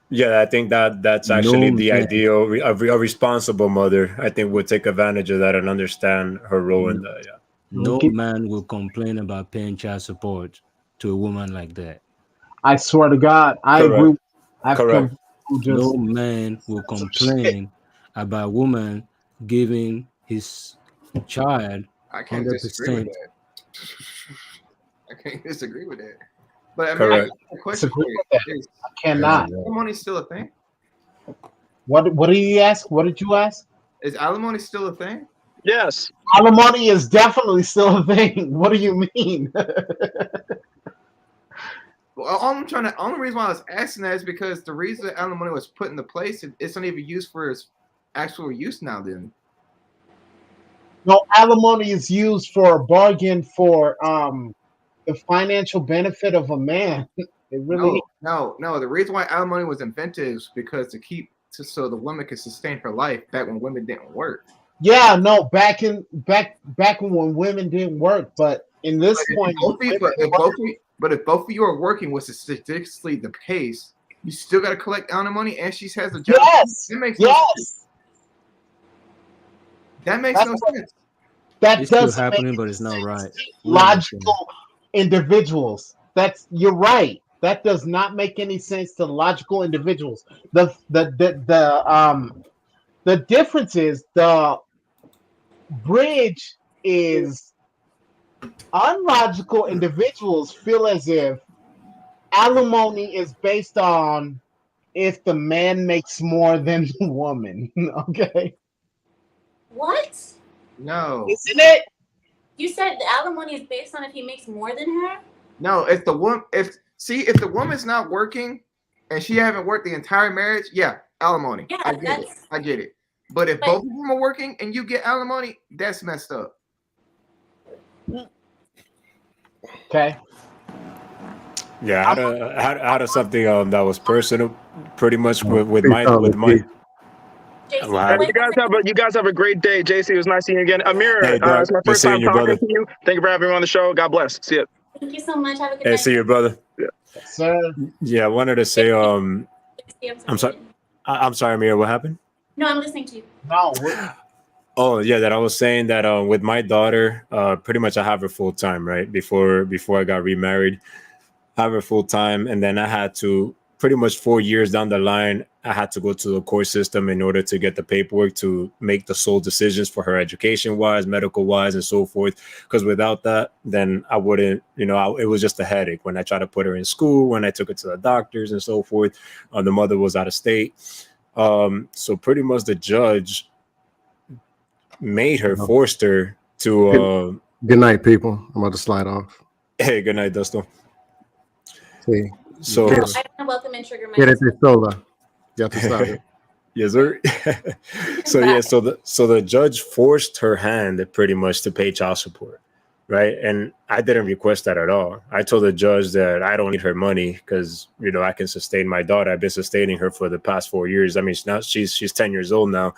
Yeah, I think that's actually the ideal. A responsible mother, I think, would take advantage of that and understand her role in that. Yeah. No man will complain about paying child support to a woman like that. I swear to God, I agree. Correct. No man will complain about a woman giving his child I can't disagree with 100%. that. I can't disagree with that. But I mean, I got a question for you. Is I cannot. alimony still a thing? What did you ask? What did you ask? Is alimony still a thing? Yes. Alimony is definitely still a thing. What do you mean? Well, only reason why I was asking that is because the reason that alimony was put into place, it's not even used for its actual use now. Then No, alimony is used for a bargain for the financial benefit of a man. It really no. The reason why alimony was invented is because so the woman could sustain her life back when women didn't work. Yeah, no, back when women didn't work, but in this point, if both of you are working, which is statistically the case, you still got to collect alimony, and she has a job. Yes, that makes no sense. That makes no sense. That It's does still happening, but it's not right. Logical individuals. You're right. That does not make any sense to logical individuals. The difference is the bridge is unlogical individuals feel as if alimony is based on if the man makes more than the woman. Okay. What? No. Isn't it? You said the alimony is based on if he makes more than her? No, if the woman's not working and she haven't worked the entire marriage, yeah, alimony. Yeah, I get it. But if both of them are working and you get alimony, that's messed up. Okay. Yeah, out of something that was personal, pretty much with my. Wow. You guys have a great day, JC. It was nice seeing you again. Ameera, it's my first time talking to you. Thank you for having me on the show. God bless. See you. Thank you so much. Have a good Hey, night. see you, brother. Yeah. Sir. Yeah, I wanted to say, I'm sorry, Ameera, what happened? No, I'm listening to you. No. Oh yeah, that I was saying that with my daughter, pretty much I have her full time, right? Before I got remarried, I have her full time, and then I had to pretty much 4 years down the line, I had to go to the court system in order to get the paperwork to make the sole decisions for her education wise, medical wise, and so forth. Because without that, then I wouldn't, it was just a headache when I tried to put her in school, when I took her to the doctors and so forth. The mother was out of state. So pretty much the judge forced her to. Good night, people. I'm about to slide off. Hey, good night, Dustin. See. So I want to welcome and trigger my yes, sir. So the judge forced her hand pretty much to pay child support, right? And I didn't request that at all. I told the judge that I don't need her money because I can sustain my daughter. I've been sustaining her for the past 4 years. I mean, she's 10 years old now.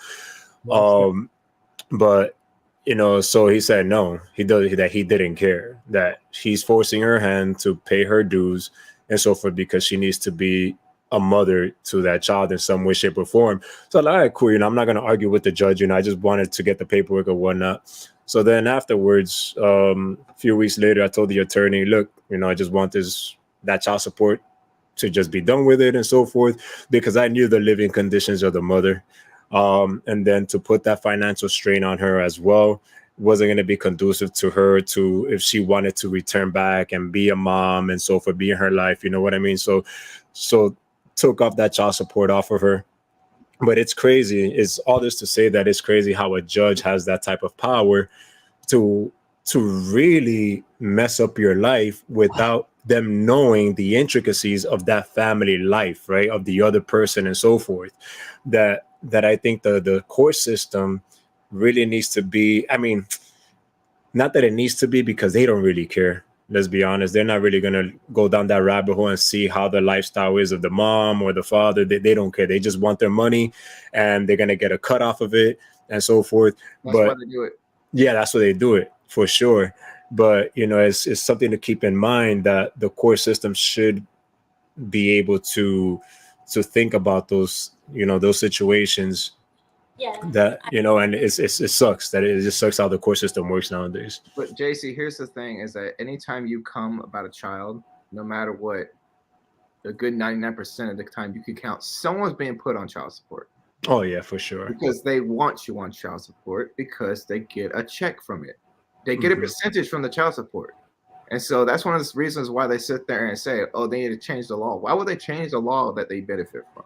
But you know, so he said no, he didn't care, that he's forcing her hand to pay her dues and so forth because she needs to be a mother to that child in some way, shape, or form. So like, all right, cool, you know, I'm not going to argue with the judge, you know, I just wanted to get the paperwork or whatnot. So then afterwards, a few weeks later, I told the attorney, look, you know, I just want that child support to just be done with it and so forth, because I knew the living conditions of the mother. And then to put that financial strain on her as well wasn't going to be conducive to her if she wanted to return back and be a mom and so forth, be in her life, you know what I mean? So took off that child support off of her. But it's crazy. It's all this to say that it's crazy how a judge has that type of power to really mess up your life without them knowing the intricacies of that family life, right? Of the other person and so forth. That I think the court system really needs to be, I mean, not that it needs to be, because they don't really care. Let's be honest. They're not really going to go down that rabbit hole and see how the lifestyle is of the mom or the father. They don't care. They just want their money and they're going to get a cut off of it and so forth. That's why they do it. Yeah, that's why they do it, for sure. But, you know, it's something to keep in mind that the court system should be able to think about those, you know, those situations. Yeah. That, you know, and it sucks that it just sucks how the court system works nowadays. But JC, here's the thing: is that anytime you come about a child, no matter what, a good 99% of the time you can count someone's being put on child support. Oh yeah, for sure. Because they want you on child support because they get a check from it. They get a percentage from the child support. And so that's one of the reasons why they sit there and say, oh, they need to change the law. Why would they change the law that they benefit from?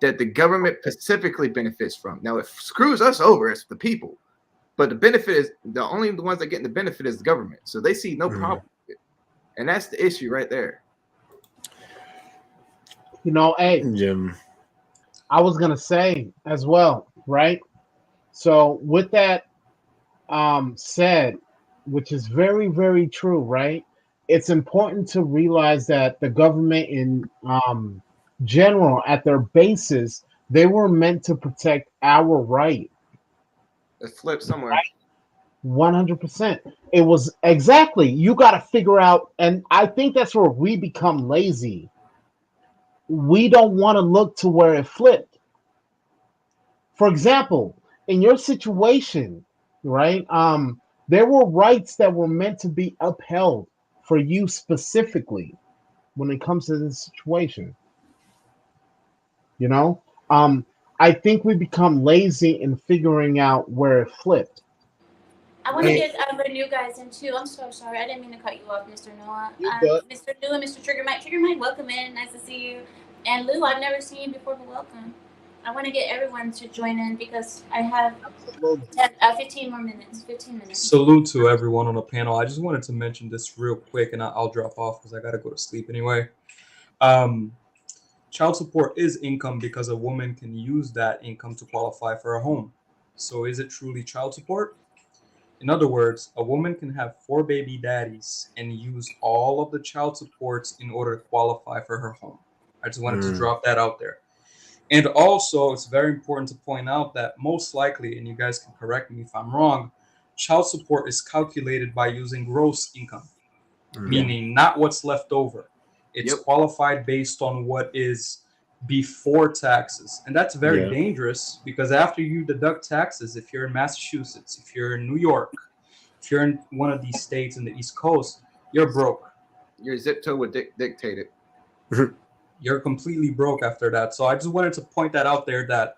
That the government specifically benefits from. Now, it screws us over as the people, but the benefit is the only ones that get the benefit is the government. So they see no problem with it. And that's the issue right there. You know, hey, Jim, I was going to say as well, right? So with that said, which is very, very true, right? It's important to realize that the government in general, at their basis, they were meant to protect our right. Let's flip somewhere. 100%. It was exactly. You got to figure out, and I think that's where we become lazy. We don't want to look to where it flipped. For example, in your situation, right? There were rights that were meant to be upheld for you specifically when it comes to this situation. You know, I think we become lazy in figuring out where it flipped. I want to get you guys in too. I'm so sorry. I didn't mean to cut you off, Mr. Noah. Mr. Lou and Mr. Trigger Mike. Trigger Mike, welcome in. Nice to see you. And Lou, I've never seen you before, but welcome. I want to get everyone to join in because I have 15 more minutes. 15 minutes. Salute to everyone on the panel. I just wanted to mention this real quick, and I'll drop off because I got to go to sleep anyway. Child support is income because a woman can use that income to qualify for a home. So is it truly child support? In other words, a woman can have 4 baby daddies and use all of the child supports in order to qualify for her home. I just wanted to drop that out there. And also, it's very important to point out that most likely, and you guys can correct me if I'm wrong, child support is calculated by using gross income, meaning not what's left over. It's qualified based on what is before taxes. And that's very dangerous because after you deduct taxes, if you're in Massachusetts, if you're in New York, if you're in one of these states in the East Coast, you're broke. Your zip code would dictate it. You're completely broke after that. So I just wanted to point that out there, that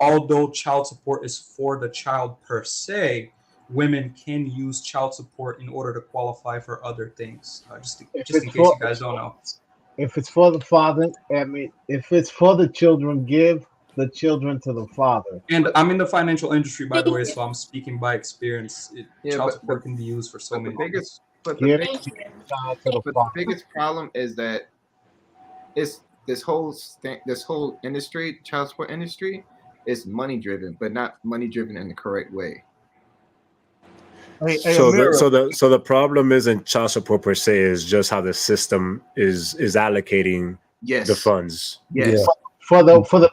although child support is for the child per se, women can use child support in order to qualify for other things. Just in case you guys don't know. If it's for the father, I mean, if it's for the children, give the children to the father. And I'm in the financial industry, by the way, so I'm speaking by experience. Child support can be used for so many things. But the biggest problem is that it's this whole industry, child support industry, is money driven, but not money driven in the correct way. So the problem isn't child support per se, is just how the system is allocating the funds. For the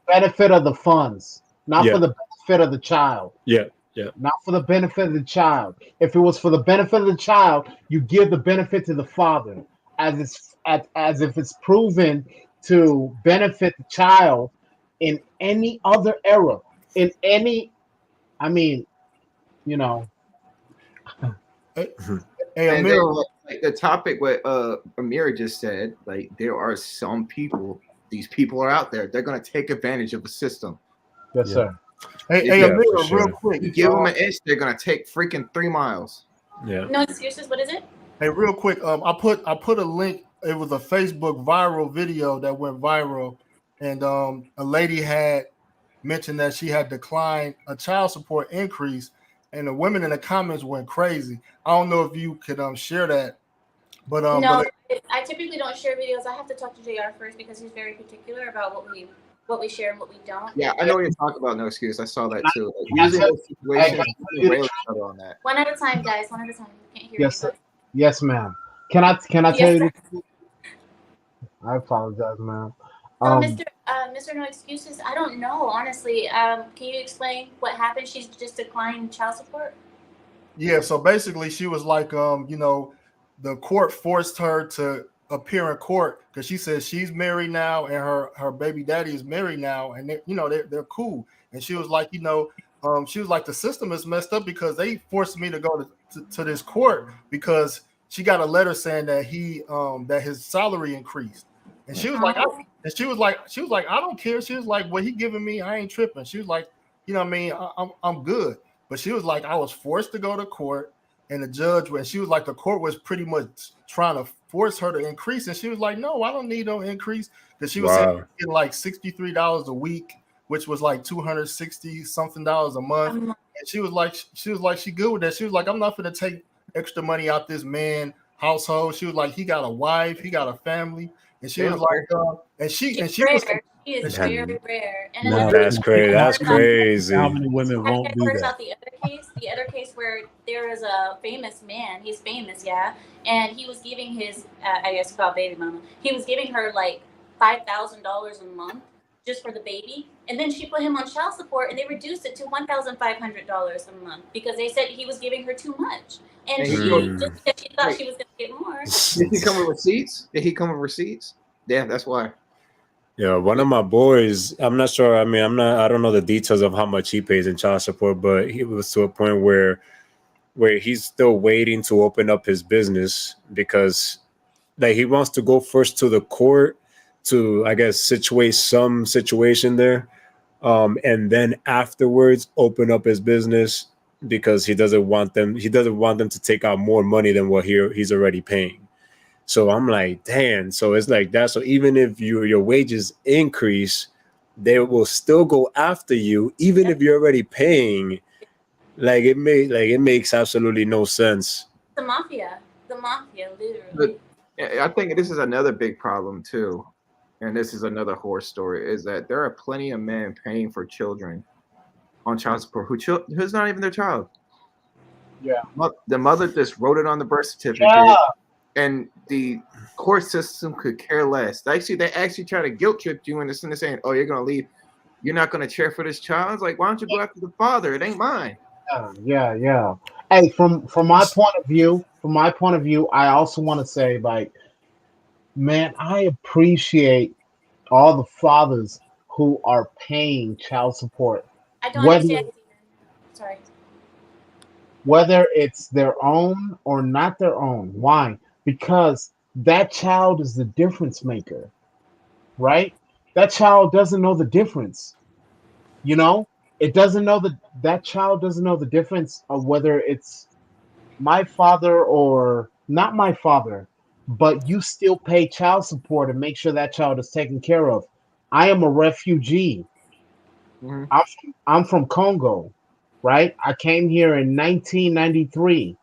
benefit of the funds, not for the benefit of the child. Yeah. not for the benefit of the child. If it was for the benefit of the child, you give the benefit to the father, as if it's proven to benefit the child in any other era, in any. I mean, you know, Hey, And then Ameera, like the topic what Ameera just said, like there are some people, these people are out there, they're gonna take advantage of the system. yes, Yeah. sir. hey, If hey, you, Yeah, for Ameera, real sure. quick. you give them an inch, they're gonna take freaking 3 miles. Yeah. No excuses. What is it? Hey, real quick. I put a link. It was a Facebook viral video that went viral, and a lady had mentioned that she had declined a child support increase, and the women in the comments went crazy. I don't know if you could share that, but No, I typically don't share videos. I have to talk to JR first because he's very particular about what we share and what we don't. Yeah, I know what you're talking about. No excuse. I saw that too. Like, Can I usually tell- those situations, hey, we rail each other on that. One at a time, guys. One at a time. Can't hear yes, you sir. guys. Yes, ma'am. Can I tell Yes, you sir. this? I apologize, ma'am. So, Mr. No Excuses, I don't know, honestly. Can you explain what happened? She's just declined child support? yeah. So basically, she was like, the court forced her to appear in court because she says she's married now and her baby daddy is married now, and they're cool. And she was like, she was like, the system is messed up because they forced me to go to this court because she got a letter saying that that his salary increased, and she was like, I don't care. She was like, what he giving me, I ain't tripping. She was like, you know what I mean, I'm good. But she was like, I was forced to go to court, and the judge, when she was like, the court was pretty much trying to force her to increase, and she was like, no, I don't need no increase, because she was saying Wow. getting like $63 a week, which was like $260 something a month. And she was like, she good with that. She was like, I'm not going to take extra money out this man household. She was like, he got a wife, he got a family, and she was like, and she was. She is very rare. And No, another that's crazy. That's crazy. How many women have won't you do heard that? about the other case? The other case where there is a famous man. He's famous, yeah. And he was giving his, I guess called baby mama. He was giving her like $5,000 a month just for the baby. And then she put him on child support, and they reduced it to $1,500 a month because they said he was giving her too much. And she just said she thought she was going to get more. Did he come with receipts? Did he come with receipts? Yeah, that's why. Yeah, one of my boys, I'm not sure. I mean, I don't know the details of how much he pays in child support, but he was to a point where he's still waiting to open up his business because like he wants to go first to the court to, I guess, situate some situation there. And then afterwards open up his business because he doesn't want them to take out more money than what he's already paying. So I'm like, damn. So it's like that. So even if your wages increase, they will still go after you, even if you're already paying. Like it makes absolutely no sense. The mafia, literally. But I think this is another big problem too, and this is another horror story, is that there are plenty of men paying for children on child support who's not even their child. Yeah. The mother just wrote it on the birth certificate. Yeah. And the court system could care less. They actually try to guilt trip you into saying, "Oh, you're gonna leave. You're not gonna care for this child." It's like, why don't you go after the father? It ain't mine. Yeah. Hey, from my point of view, I also want to say, like, man, I appreciate all the fathers who are paying child support. I don't understand. Sorry. Whether it's their own or not their own. Why? Because that child is the difference maker, right? That child doesn't know the difference. It doesn't know that child doesn't know the difference of whether it's my father or not my father, but you still pay child support and make sure that child is taken care of. I am a refugee. Mm-hmm. I'm from Congo, right? I came here in 1993.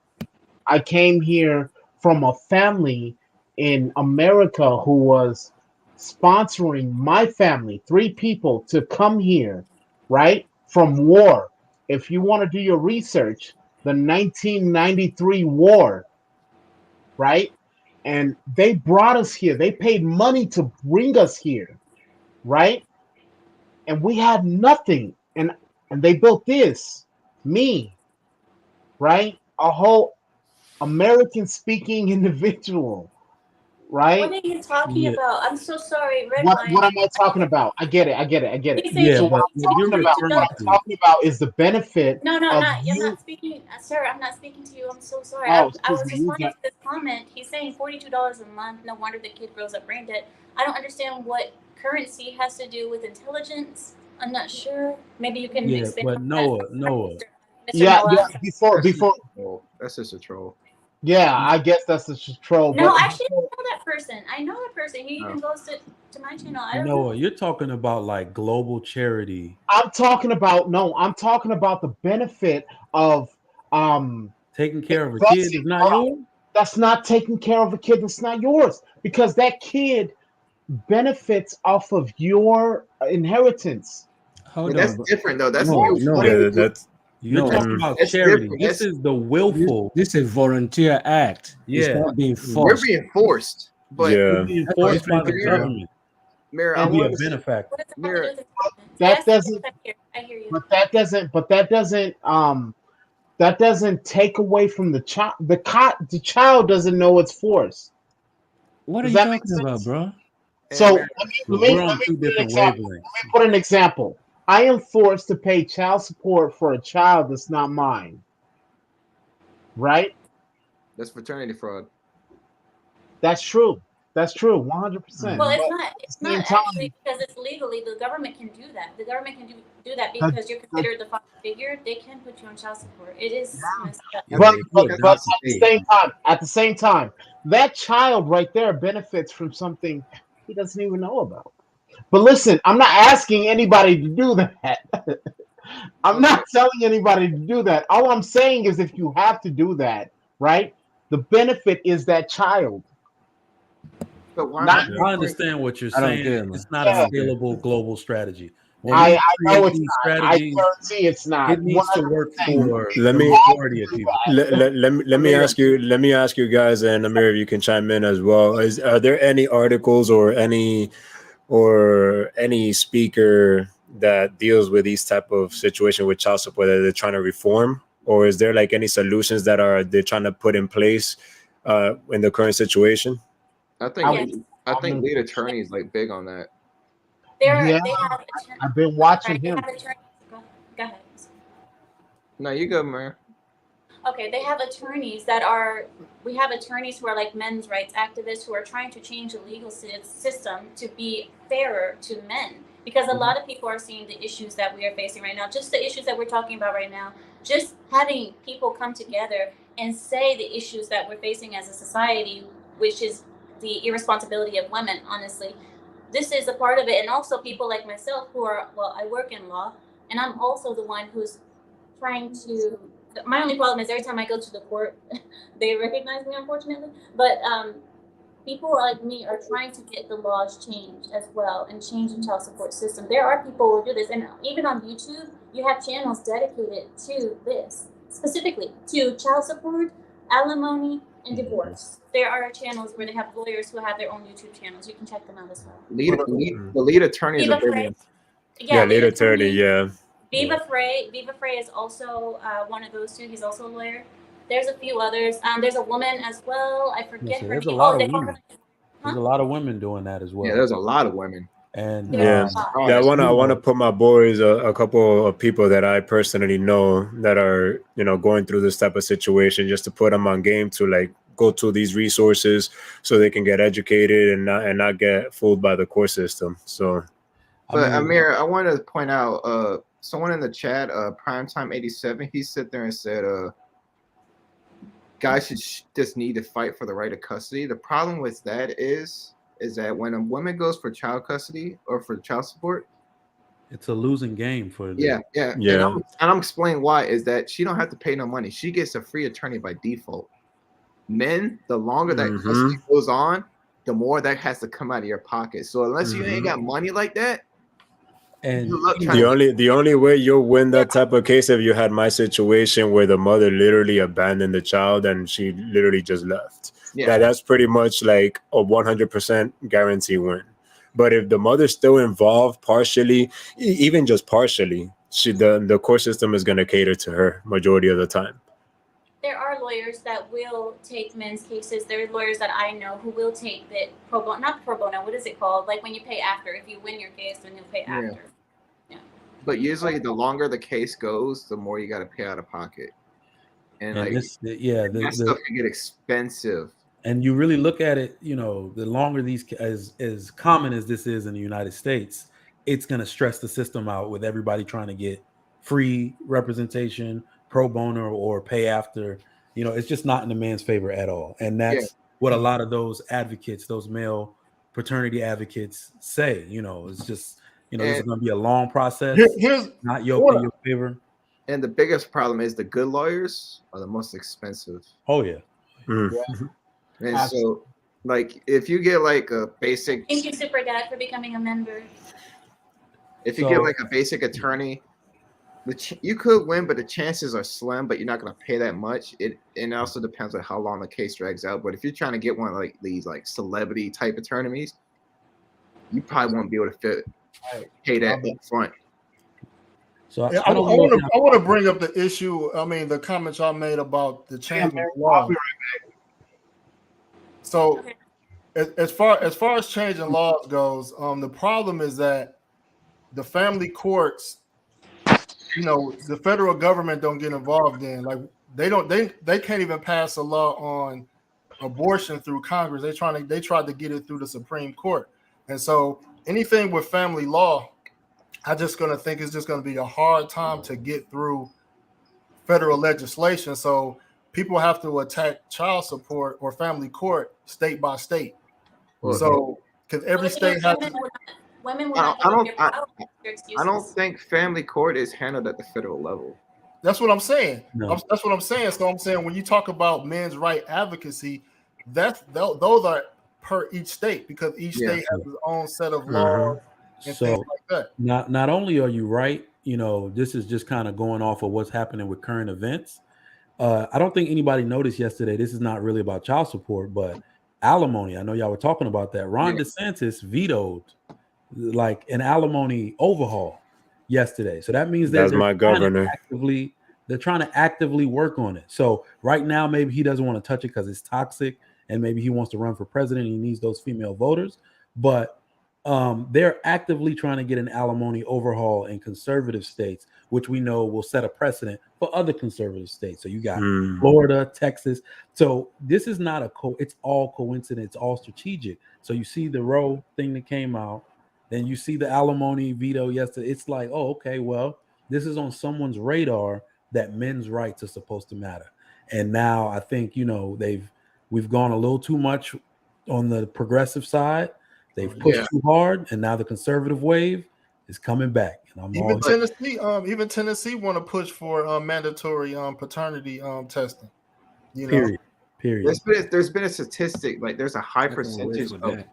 I came here from a family in America who was sponsoring my family, 3 people, to come here, right? From war. If you want to do your research, the 1993 war, right? And they brought us here. They paid money to bring us here, right? And we had nothing. And they built this. Me, right? A whole American speaking individual, What right? are you talking Yeah, about? I'm so sorry, What Redline. am I talking about? I get it. He's yeah, saying So what but I'm what you're talking about, referring to, is the benefit no, no, of not. I'm you. not speaking, sir. I'm not speaking to you. I'm so sorry. Oh, I excuse was me. You responding got to this comment. He's saying $42 a month. No wonder the kid grows up brain dead. I don't understand what currency has to do with intelligence. I'm not sure. Maybe you can yeah, expand but on that, Noah, Mr. yeah. Noah. Before That's just before a troll. That's just a troll. yeah, I guess that's the troll. No, But actually, I know that person. I know that person. He No. even goes to my channel. I don't know. Noah, you're talking about like global charity, I'm talking about the benefit of taking care of a kid investing. is not Hold on. yours. That's not taking care of a kid that's not yours, because that kid benefits off of your inheritance. Hold And that's on, bro. different though. That's No, you. no, What do Yeah, you do? that's You're no. talking mm, about That's charity. different. This is the This, willful. this is a volunteer act. It's Yeah, not being We're forced. being forced, but you're yeah. being That's but forced by different the things, bro. government Mira, I to And be a wanted to say, benefactor. What does that have to do Mira, with intelligence? that Yes, doesn't I hear you. that doesn't take away from the child. The child doesn't know it's forced. What are Does you that make talking about, sense? bro? and So Mira, We're on two put an different example. wavelengths. Put an example. I am forced to pay child support for a child that's not mine, right? that's fraternity fraud. That's true. That's true, 100%. Well, But at it's the same not time, actually because it's legally. The government can do that. The government can do that but because you're considered the father figure. They can put you on child support. It is messed up. Yeah, but, but but, You that's but not adopted. at the same time, that child right there benefits from something he doesn't even know about. But listen, I'm not asking anybody to do that. I'm okay. not telling anybody to do that. All I'm saying is if you have to do that, right? The benefit is that child. But why am Not I I, being I forced? understand what you're I don't saying. care, It's man. not I a yeah. don't care. scalable global strategy. When I we know create it's these not. I strategies, guarantee it's not. it needs to work 100%. for Let the me majority of people. let me Amir, ask you guys, and Ameera, if you can chime in as well. Are there any articles or any speaker that deals with these type of situation with child support that they're trying to reform, or is there like any solutions that they're trying to put in place in the current situation? I think Yes, I think I'm- lead attorney is like big on that. yeah, they have. I've been Sorry, watching they him. have attorneys. Go ahead. No, you go, Mira. Okay, they have attorneys that are. We have attorneys who are like men's rights activists who are trying to change the legal system to be fairer to men. Because a lot of people are seeing the issues that we are facing right now, just the issues that we're talking about right now. Just having people come together and say the issues that we're facing as a society, which is the irresponsibility of women, honestly. This is a part of it. And also people like myself who are, well, I work in law, and I'm also the one who's trying to, my only problem is every time I go to the court, they recognize me, unfortunately. But people like me are trying to get the laws changed as well and change the child support system. There are people who do this, and even on YouTube, you have channels dedicated to this, specifically to child support, alimony, and divorce. There are channels where they have lawyers who have their own YouTube channels. You can check them out as well. The lead attorney is a big one. Yeah, lead attorney. Yeah. Viva Frey is also one of those two. He's also a lawyer. There's a few others. There's a woman as well. I forget her There's a name. lot Oh, of women. There's a lot of women doing that as well. Yeah, there's a lot of women. And Yeah, I want to put my boys, a couple of people that I personally know that are going through this type of situation, just to put them on game to like go to these resources so they can get educated and not get fooled by the court system. So, But Amir, I wanted to point out, someone in the chat, Primetime87, he sit there and said, guys should just need to fight for the right of custody. The problem with that is that when a woman goes for child custody or for child support, it's a losing game for them. Yeah. And I'm explaining why is that she don't have to pay no money. She gets a free attorney by default. Men, the longer that custody goes on, the more that has to come out of your pocket. So unless you ain't got money like that, and the only way you'll win that type of case if you had my situation where the mother literally abandoned the child and she literally just left. Yeah. That's pretty much like a 100% guarantee win. But if the mother's still involved partially, even just partially, the court system is going to cater to her majority of the time. There are lawyers that will take men's cases. There are lawyers that I know who will take that pro bono, not pro bono, what is it called? Like when you pay after. If you win your case, then you'll pay after. Yeah. But usually the longer the case goes, the more you got to pay out of pocket. And like, that stuff can get expensive. And you really look at it, you know, the longer these, as common as this is in the United States, it's going to stress the system out with everybody trying to get free representation, pro bono, or pay after. You know, it's just not in the man's favor at all. And that's what a lot of those advocates, those male fraternity advocates say. You know, it's just, you know, this is going to be a long process. Here's not in your favor. And the biggest problem is the good lawyers are the most expensive. Oh, yeah. And so, like, if you get like a basic... Thank you, Super Dad, for becoming a member. If you get like a basic attorney, you could win, but the chances are slim, but you're not going to pay that much. And also depends on how long the case drags out. But if you're trying to get one of like these like celebrity type attorneys, you probably won't be able to pay that up front. So I want to bring up the issue. I mean, the comments y'all made about the change of law. I'll be right back. So, as far as changing laws goes, the problem is that the family courts, you know, the federal government don't get involved in. Like they can't even pass a law on abortion through Congress. They tried to get it through the Supreme Court, and so anything with family law, I'm just going to think it's just going to be a hard time to get through federal legislation. So people have to attack child support or family court state by state. So because every state has. Women will I don't excuses. think family court is handled at the federal level. That's what I'm saying. No. That's what I'm saying. So I'm saying when you talk about men's right advocacy, those are per each state, because each state has its own set of laws and things like that. Not only are you right, you know, this is just kind of going off of what's happening with current events. I don't think anybody noticed yesterday. This is not really about child support, but alimony. I know y'all were talking about that. Ron DeSantis vetoed like an alimony overhaul yesterday. So that means that's my governor. They're trying to actively work on it. So right now, maybe he doesn't want to touch it because it's toxic, and maybe he wants to run for president and he needs those female voters. But they're actively trying to get an alimony overhaul in conservative states, which we know will set a precedent for other conservative states. So you got Florida, Texas. So this is not it's all coincidence, all strategic. So you see the Roe thing that came out, then you see the alimony veto yesterday. It's like, oh, okay, well, this is on someone's radar that men's rights are supposed to matter. And now I think, you know, we've gone a little too much on the progressive side. They've pushed too hard, and now the conservative wave is coming back. And even Tennessee want to push for mandatory paternity testing. You know? Period. There's been a statistic, like there's a high percentage of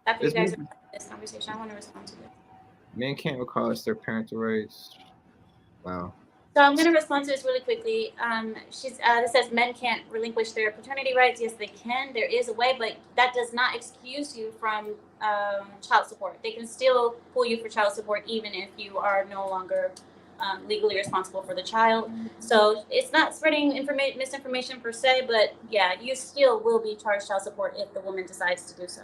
After you guys have this conversation, I want to respond to this. Men can't recall it's their parental rights. Wow. So I'm going to respond to this really quickly. It says men can't relinquish their paternity rights. Yes, they can. There is a way, but that does not excuse you from child support. They can still pull you for child support even if you are no longer legally responsible for the child. So it's not spreading misinformation per se, but yeah, you still will be charged child support if the woman decides to do so.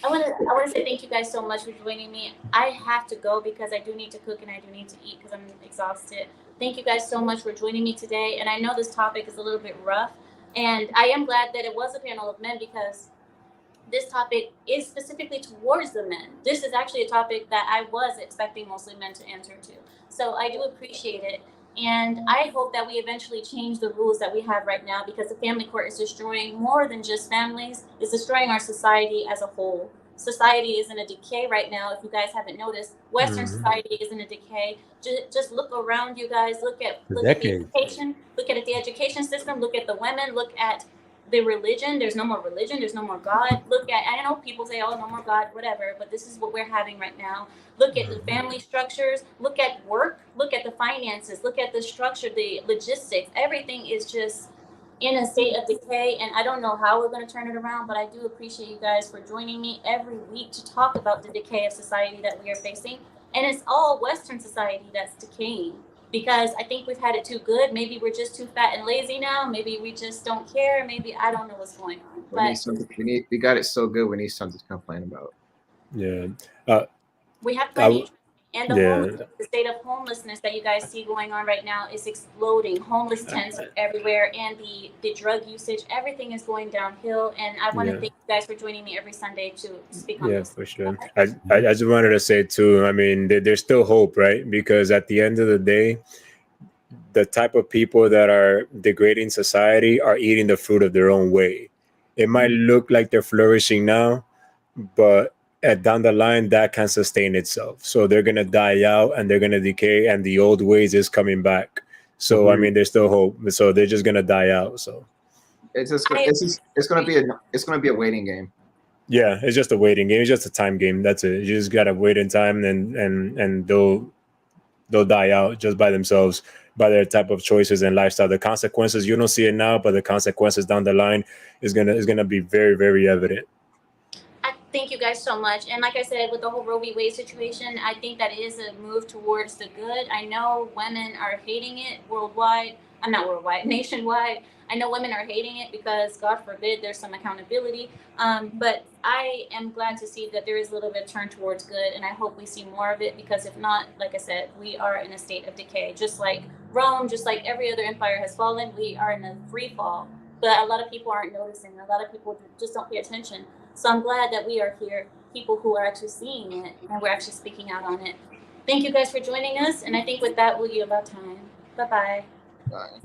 I want to say thank you guys so much for joining me. I have to go because I do need to cook and I do need to eat because I'm exhausted. Thank you guys so much for joining me today. And I know this topic is a little bit rough, and I am glad that it was a panel of men because this topic is specifically towards the men. This is actually a topic that I was expecting mostly men to answer to. So I do appreciate it. And I hope that we eventually change the rules that we have right now, because the family court is destroying more than just families. It's destroying our society as a whole. Society is in a decay right now. If you guys haven't noticed, Western society is in a decay. Just look around, you guys. Look at the education. Look at the education system. Look at the women. Look at the religion. There's no more religion. There's no more God. Look at, I know people say, oh, no more God, whatever, but this is what we're having right now. Look at the family structures. Look at work. Look at the finances. Look at the structure, the logistics. Everything is just in a state of decay, and I don't know how we're going to turn it around, but I do appreciate you guys for joining me every week to talk about the decay of society that we are facing. And it's all Western society that's decaying, because I think we've had it too good. Maybe we're just too fat and lazy now. Maybe we just don't care. Maybe I don't know what's going on. We got it so good. We need something to complain about. Yeah. We have I plenty. w- And the yeah. homeless, the state of homelessness that you guys see going on right now is exploding. Homeless tents are everywhere, and the drug usage, everything is going downhill. And I want to Yeah. thank you guys for joining me every Sunday to speak on Yeah, this. for sure. I just wanted to say too, I mean, there's still hope, right? Because at the end of the day, the type of people that are degrading society are eating the fruit of their own way. It might look like they're flourishing now, but down the line, that can sustain itself. So they're gonna die out and they're gonna decay, and the old ways is coming back. So I mean, there's still hope. So they're just gonna die out. So it's gonna be a waiting game. yeah, it's just a waiting game. It's just a time game. That's it. You just gotta wait in time, and they'll die out just by themselves, by their type of choices and lifestyle. The consequences, you don't see it now, but the consequences down the line is gonna be very, very evident. I thank you guys so much. And like I said, with the whole Roe v. Wade situation, I think that is a move towards the good. I know women are hating it worldwide. I'm not worldwide, nationwide. I know women are hating it because, God forbid, there's some accountability. But I am glad to see that there is a little bit of turn towards good, and I hope we see more of it, because if not, like I said, we are in a state of decay. Just like Rome, just like every other empire has fallen, we are in a free fall. But a lot of people aren't noticing. A lot of people just don't pay attention. So I'm glad that we are here, people who are actually seeing it, and we're actually speaking out on it. Thank you guys for joining us, and I think with that, we'll yield our time. Bye-bye. Bye.